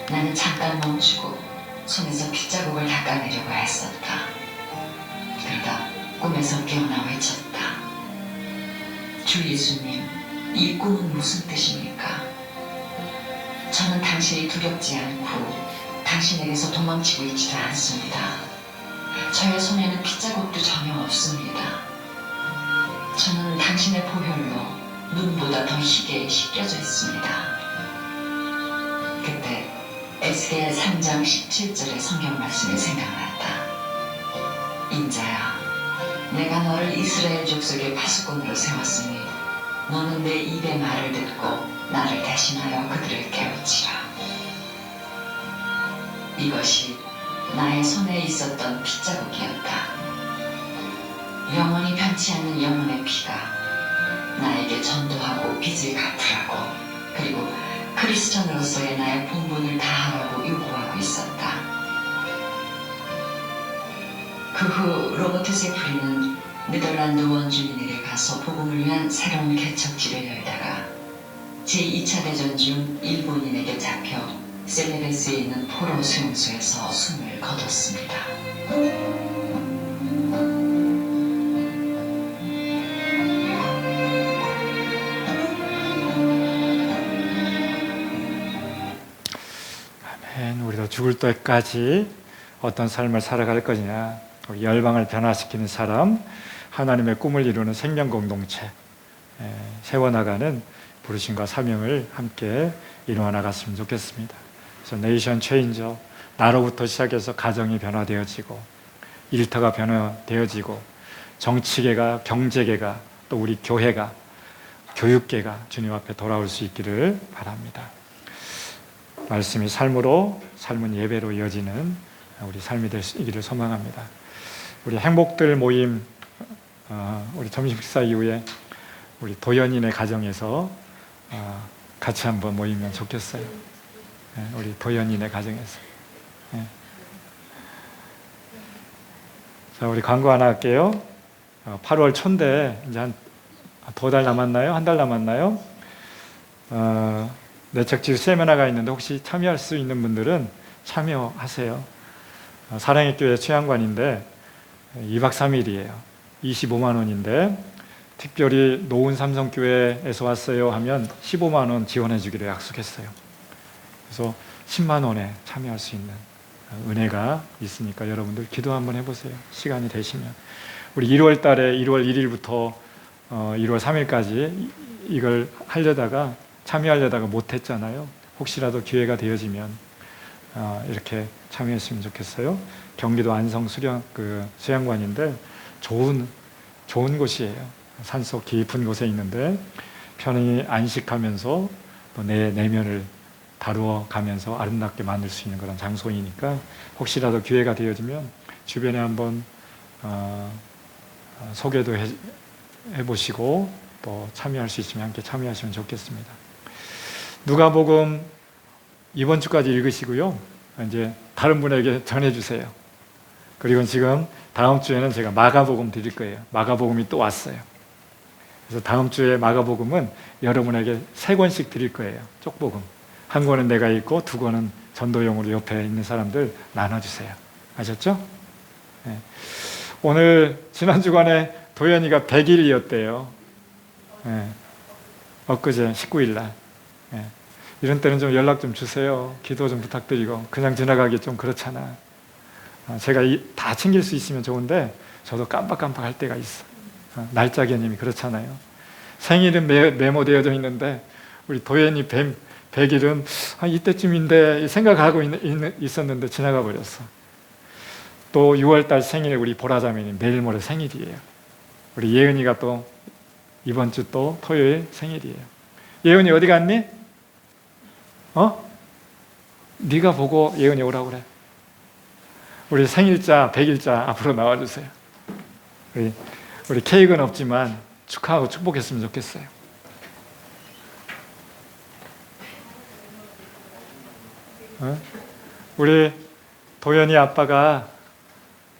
나는 잠깐 멈추고 손에서 핏자국을 닦아내려고 했었다. 그러다 꿈에서 깨어나 외쳤다. 주 예수님, 이 꿈은 무슨 뜻입니까? 저는 당신이 두렵지 않고 당신에게서 도망치고 있지도 않습니다. 저의 손에는 핏자국도 전혀 없습니다. 저는 당신의 보혈로 눈보다 더 희게 씻겨져 있습니다. 그때 에스겔 3장 17절의 성경 말씀이 생각났다. 인자야, 내가 너를 이스라엘 족속의 파수꾼으로 세웠으니 너는 내 입의 말을 듣고 나를 대신하여 그들을 깨우치라. 이것이 나의 손에 있었던 핏자국이었다. 영원히 변치 않는 영혼의 피가 나에게 전도하고 빚을 갚으라고, 그리고 크리스천으로서의 나의 본분을 다하라고 요구하고 있었다. 그 후 로버트 세프리는 네덜란드 원주민에게 가서 복음을 위한 새로운 개척지를 열다가 제2차 대전 중 일본인에게 잡혀 셀레베스에 있는 포로 수용소에서 숨을 거뒀습니다. 아멘. 우리도 죽을 때까지 어떤 삶을 살아갈 거냐, 우리 열방을 변화시키는 사람, 하나님의 꿈을 이루는 생명 공동체 세워나가는 부르심과 사명을 함께 이루어 나갔으면 좋겠습니다. 그래서 네이션 체인저, 나로부터 시작해서 가정이 변화되어지고 일터가 변화되어지고 정치계가, 경제계가, 또 우리 교회가, 교육계가 주님 앞에 돌아올 수 있기를 바랍니다. 말씀이 삶으로, 삶은 예배로 이어지는 우리 삶이 되기를 소망합니다. 우리 행복들 모임, 우리 점심 식사 이후에 우리 도연이네 가정에서 같이 한번 모이면 좋겠어요. 우리 도연이네 가정에서. 자, 우리 광고 하나 할게요. 8월 초인데 이제 한 2달 남았나요? 1달 남았나요? 내척지수 세미나가 있는데 혹시 참여할 수 있는 분들은 참여하세요. 사랑의 교회 취향관인데 2박 3일이에요. 25만 원인데 특별히 노은 삼성교회에서 왔어요 하면 15만 원 지원해 주기로 약속했어요. 그래서 10만 원에 참여할 수 있는 은혜가 있으니까 여러분들 기도 한번 해보세요. 시간이 되시면. 우리 1월 달에 1월 1일부터 1월 3일까지 이걸 하려다가 참여하려다가 못했잖아요. 혹시라도 기회가 되어지면 이렇게 참여했으면 좋겠어요. 경기도 안성 수양관인데 좋은 곳이에요. 산속 깊은 곳에 있는데 편히 안식하면서 또 내 내면을 다루어 가면서 아름답게 만들 수 있는 그런 장소이니까 혹시라도 기회가 되어지면 주변에 한번 소개도 해보시고 또 참여할 수 있으면 함께 참여하시면 좋겠습니다. 누가복음 이번 주까지 읽으시고요. 이제 다른 분에게 전해주세요. 그리고 지금 다음 주에는 제가 마가복음 드릴 거예요. 마가복음이 또 왔어요. 그래서 다음 주에 마가복음은 여러분에게 3권씩 드릴 거예요. 쪽복음. 한 권은 내가 읽고 2권은 전도용으로 옆에 있는 사람들 나눠주세요. 아셨죠? 네. 오늘 지난 주간에 도연이가 100일이었대요. 네. 엊그제 19일 날. 네. 이런 때는 좀 연락 좀 주세요. 기도 좀 부탁드리고. 그냥 지나가기 좀 그렇잖아. 제가 다 챙길 수 있으면 좋은데 저도 깜빡깜빡할 때가 있어. 날짜 개념이 그렇잖아요. 생일은 메모되어져 있는데 우리 도연이 100일은 이때쯤인데 생각하고 있었는데 지나가 버렸어. 또 6월달 생일에 우리 보라자매님 내일 모레 생일이에요. 우리 예은이가 또 이번 주 또 토요일 생일이에요. 예은이 어디 갔니? 네가 보고 예은이 오라고 그래. 우리 생일자 100일자 앞으로 나와주세요. 우리 케이크는 없지만 축하하고 축복했으면 좋겠어요. 우리 도연이 아빠가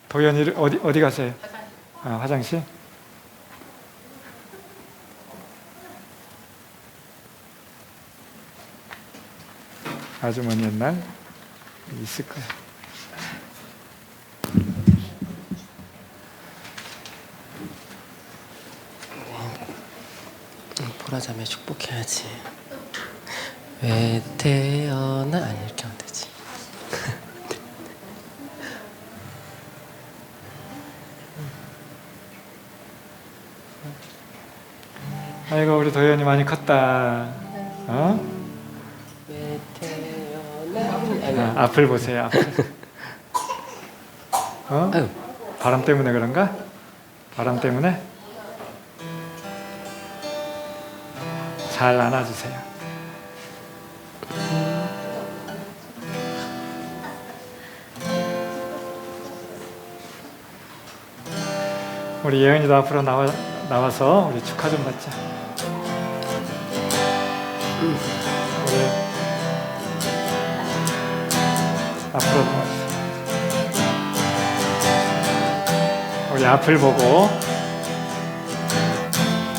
도연이를 어디 가세요? 화장실? 아주머니 옛날 있을 거야. 보라자매 축복해야지. 왜 태어나? 아니 이렇게 하면 되지. 아이고 우리 도연이 많이 컸다. 왜 태어나? 앞을 보세요. 앞을. 아유. 바람 때문에 그런가? 바람 때문에 잘 안아주세요. 우리 예은이도 앞으로 나와서 우리 축하 좀 받자. 우리 앞으로 나와서 우리 앞을 보고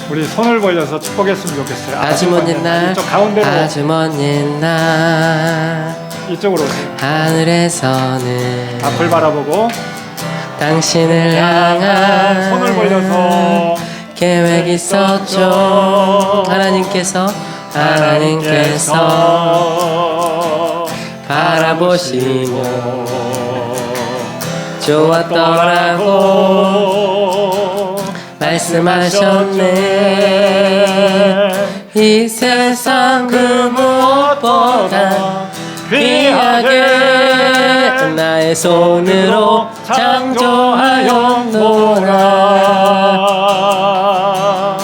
우리 손을 벌려서 축복했으면 좋겠어요. 아주 먼 옛날, 이쪽 가운데로, 아주 먼 옛날 이쪽으로 오세요. 하늘에서는 앞을 바라보고 당신을 향한 손을 벌려서 계획이 있었죠. 하나님께서 바라보시고 좋았더라고 말씀하셨네. 이 세상 그 무엇보다 귀하게 나의 손으로 창조하였노라.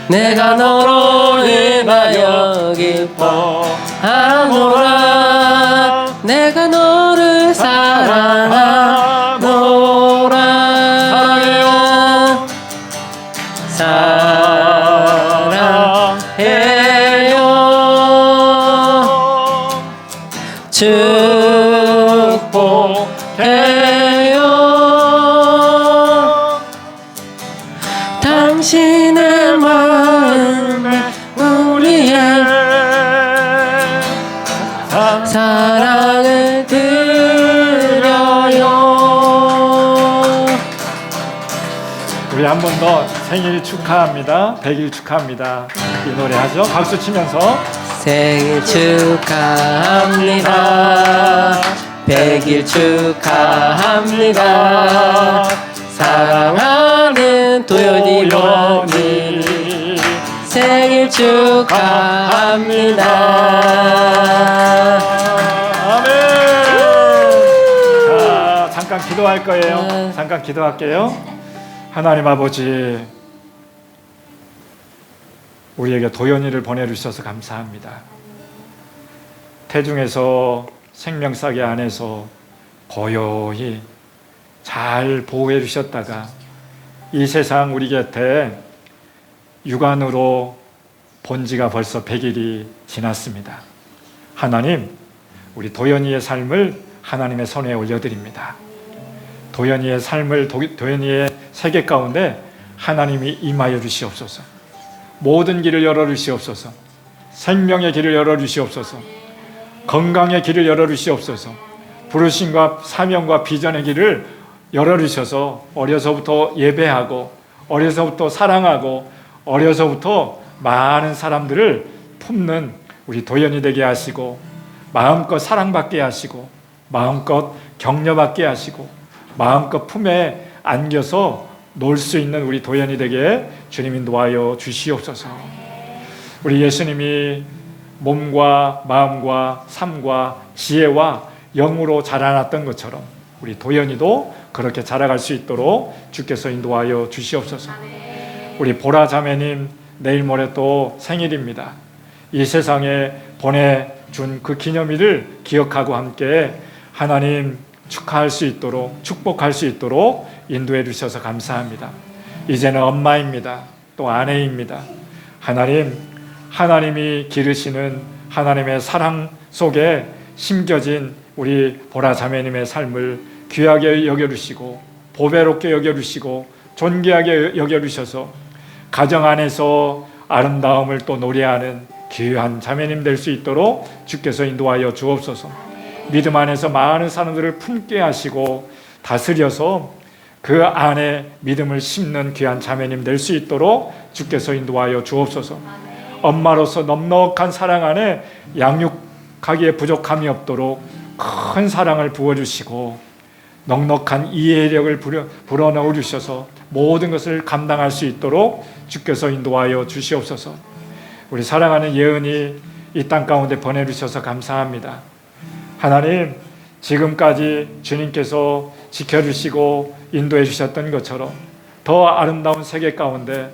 내가 너로 인하여 기뻐하노라. 내가 너를 사랑하노라. 사랑해요. 축복해요. 당신의 마음에 우리의 사랑을 드려요. 우리 한 번 더 생일 축하합니다. 100일 축하합니다. 이 노래 하죠. 박수 치면서 생일 축하합니다. 100일 축하합니다. 사랑하는 도연이 모님 생일 축하합니다. 아멘. 자, 잠깐 기도할 거예요. 잠깐 기도할게요. 하나님 아버지, 우리에게 도연이를 보내주셔서 감사합니다. 태중에서 생명싸개 안에서 고요히 잘 보호해 주셨다가 이 세상 우리 곁에 육안으로 본 지가 벌써 100일이 지났습니다. 하나님, 우리 도연이의 삶을 하나님의 손에 올려드립니다. 도연이의 삶을, 도연이의 세계 가운데 하나님이 임하여 주시옵소서. 모든 길을 열어주시옵소서. 생명의 길을 열어주시옵소서. 건강의 길을 열어주시옵소서. 부르심과 사명과 비전의 길을 열어주셔서 어려서부터 예배하고 어려서부터 사랑하고 어려서부터 많은 사람들을 품는 우리 도연이 되게 하시고 마음껏 사랑받게 하시고 마음껏 격려받게 하시고 마음껏 품에 안겨서 놀 수 있는 우리 도연이 되게 주님 인도하여 주시옵소서. 우리 예수님이 몸과 마음과 삶과 지혜와 영으로 자라났던 것처럼 우리 도연이도 그렇게 자라갈 수 있도록 주께서 인도하여 주시옵소서. 우리 보라 자매님 내일 모레 또 생일입니다. 이 세상에 보내준 그 기념일을 기억하고 함께 하나님 축하할 수 있도록 축복할 수 있도록 인도해 주셔서 감사합니다. 이제는 엄마입니다. 또 아내입니다. 하나님이 기르시는 하나님의 사랑 속에 심겨진 우리 보라 자매님의 삶을 귀하게 여겨주시고 보배롭게 여겨주시고 존귀하게 여겨주셔서 가정 안에서 아름다움을 또 노래하는 귀한 자매님 될 수 있도록 주께서 인도하여 주옵소서. 믿음 안에서 많은 사람들을 품게 하시고 다스려서 그 안에 믿음을 심는 귀한 자매님 될 수 있도록 주께서 인도하여 주옵소서. 엄마로서 넉넉한 사랑 안에 양육하기에 부족함이 없도록 큰 사랑을 부어주시고 넉넉한 이해력을 불어넣어 주셔서 모든 것을 감당할 수 있도록 주께서 인도하여 주시옵소서. 우리 사랑하는 예은이 이 땅 가운데 보내주셔서 감사합니다. 하나님, 지금까지 주님께서 지켜주시고 인도해 주셨던 것처럼 더 아름다운 세계 가운데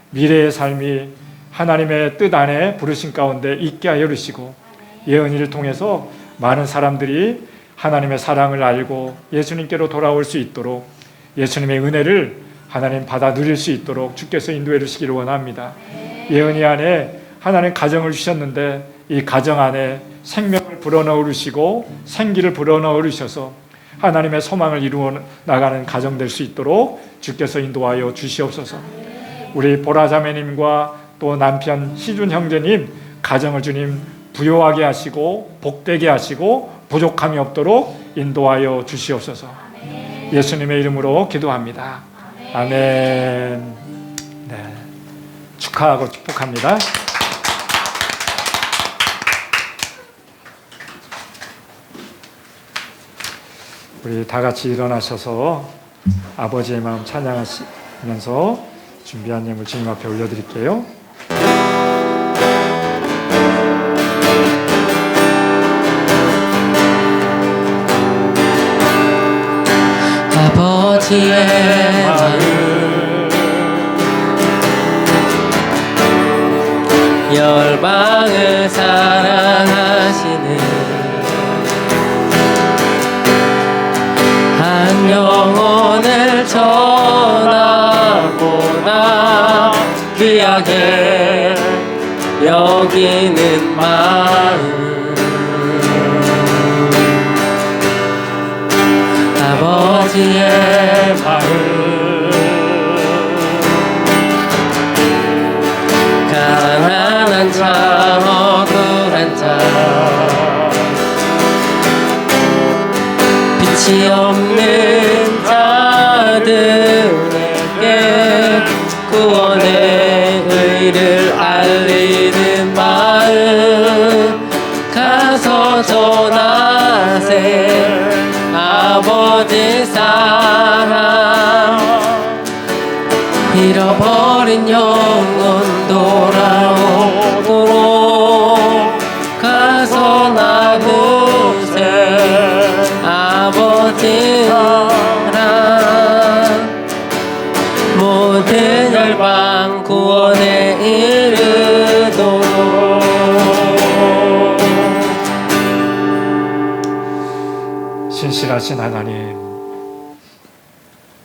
미래의 삶이 하나님의 뜻 안에 부르신 가운데 있게 하여 주시고, 예언이를 통해서 많은 사람들이 하나님의 사랑을 알고 예수님께로 돌아올 수 있도록, 예수님의 은혜를 하나님 받아 누릴 수 있도록 주께서 인도해 주시기를 원합니다. 예언이 안에 하나님 가정을 주셨는데 이 가정 안에 생명을 불어넣어 주시고 생기를 불어넣어 주셔서 하나님의 소망을 이루어 나가는 가정 될 수 있도록 주께서 인도하여 주시옵소서. 우리 보라 자매님과 또 남편 희준 형제님 가정을 주님 부요하게 하시고 복되게 하시고 부족함이 없도록 인도하여 주시옵소서. 예수님의 이름으로 기도합니다. 아멘. 네, 축하하고 축복합니다. 우리 다 같이 일어나셔서 아버지의 마음 찬양하시면서 준비한 예물 주님 앞에 올려드릴게요. 아버지의 마음 열방을 사랑하시는 한 영혼을 전하고나 귀하게 여기는 마음, 아버지의 마음 가난한 자 억울한 자 빛이 없는 자들에게 구원의 의를 알리는 마음 가서 전하세. 아버지 사랑 잃어버린 영혼 돌아오도록 가서 나누세. 아버지 사랑 모든 열방 구원에 이르도록. 신실하신 하나님,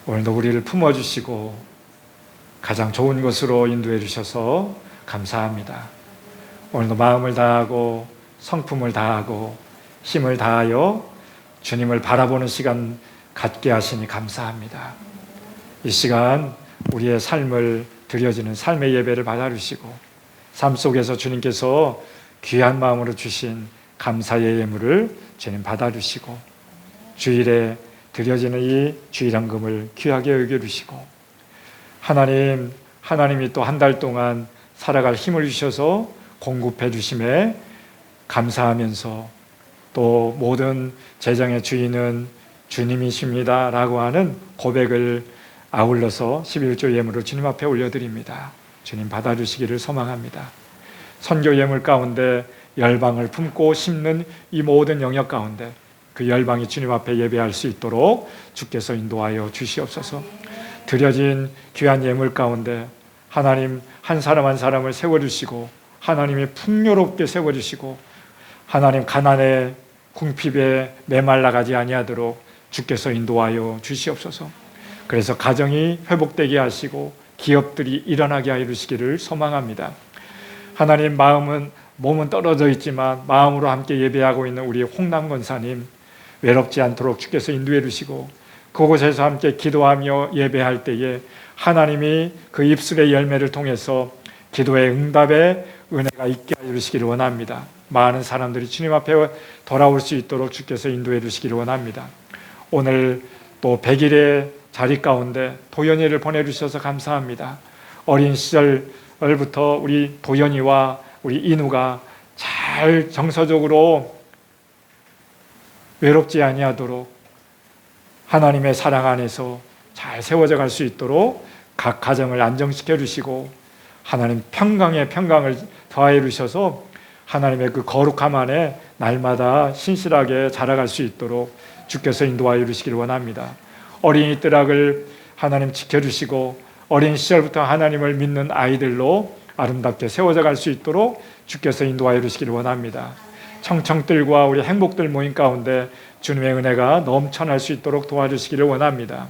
오늘도 우리를 품어주시고 가장 좋은 것으로 인도해 주셔서 감사합니다. 오늘도 마음을 다하고 성품을 다하고 힘을 다하여 주님을 바라보는 시간 갖게 하시니 감사합니다. 이 시간 우리의 삶을 드려지는 삶의 예배를 받아주시고 삶 속에서 주님께서 귀한 마음으로 주신 감사의 예물을 주님 받아주시고 주일에 드려지는 이 주일헌금을 귀하게 여겨주시고 하나님이 또 한 달 동안 살아갈 힘을 주셔서 공급해 주심에 감사하면서 또 모든 재정의 주인은 주님이십니다 라고 하는 고백을 아울러서 11조 예물을 주님 앞에 올려드립니다. 주님 받아주시기를 소망합니다. 선교 예물 가운데 열방을 품고 심는 이 모든 영역 가운데 그 열방이 주님 앞에 예배할 수 있도록 주께서 인도하여 주시옵소서. 드려진 귀한 예물 가운데 하나님 한 사람 한 사람을 세워주시고 하나님이 풍요롭게 세워주시고 하나님 가난에 궁핍에 메말라가지 아니하도록 주께서 인도하여 주시옵소서. 그래서 가정이 회복되게 하시고 기업들이 일어나게 하여 주시기를 소망합니다. 하나님 몸은 떨어져 있지만 마음으로 함께 예배하고 있는 우리 홍남 권사님 외롭지 않도록 주께서 인도해 주시고 그곳에서 함께 기도하며 예배할 때에 하나님이 그 입술의 열매를 통해서 기도의 응답의 은혜가 있게 하여 주시기를 원합니다. 많은 사람들이 주님 앞에 돌아올 수 있도록 주께서 인도해 주시기를 원합니다. 오늘 또 100일의 자리 가운데 도연이를 보내주셔서 감사합니다. 어린 시절부터 우리 도연이와 우리 인우가 잘 정서적으로 외롭지 아니하도록 하나님의 사랑 안에서 잘 세워져 갈 수 있도록 각 가정을 안정시켜 주시고 하나님 평강에 평강을 더하여 주셔서 하나님의 그 거룩함 안에 날마다 신실하게 자라갈 수 있도록 주께서 인도하여 주시기를 원합니다. 어린이 뜰학을 하나님 지켜주시고 어린 시절부터 하나님을 믿는 아이들로 아름답게 세워져 갈 수 있도록 주께서 인도하여 주시기를 원합니다. 청청들과 우리 행복들 모임 가운데 주님의 은혜가 넘쳐날 수 있도록 도와주시기를 원합니다.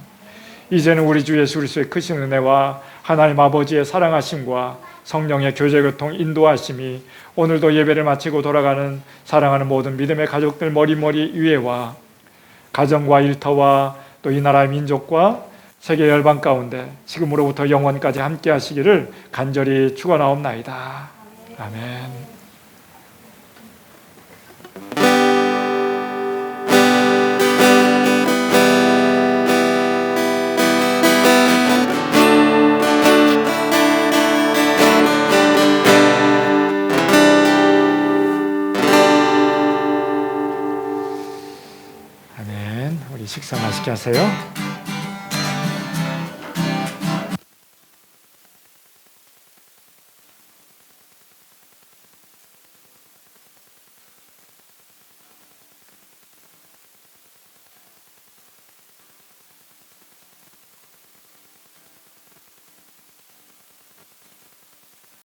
이제는 우리 주 예수 그리스도의 크신 은혜와 하나님 아버지의 사랑하심과 성령의 교제교통 인도하심이 오늘도 예배를 마치고 돌아가는 사랑하는 모든 믿음의 가족들 머리머리 위에와 가정과 일터와 또 이 나라의 민족과 세계 열방 가운데 지금으로부터 영원까지 함께 하시기를 간절히 축원하옵나이다. 아멘. 아멘. 우리 식사 맛있게 하세요.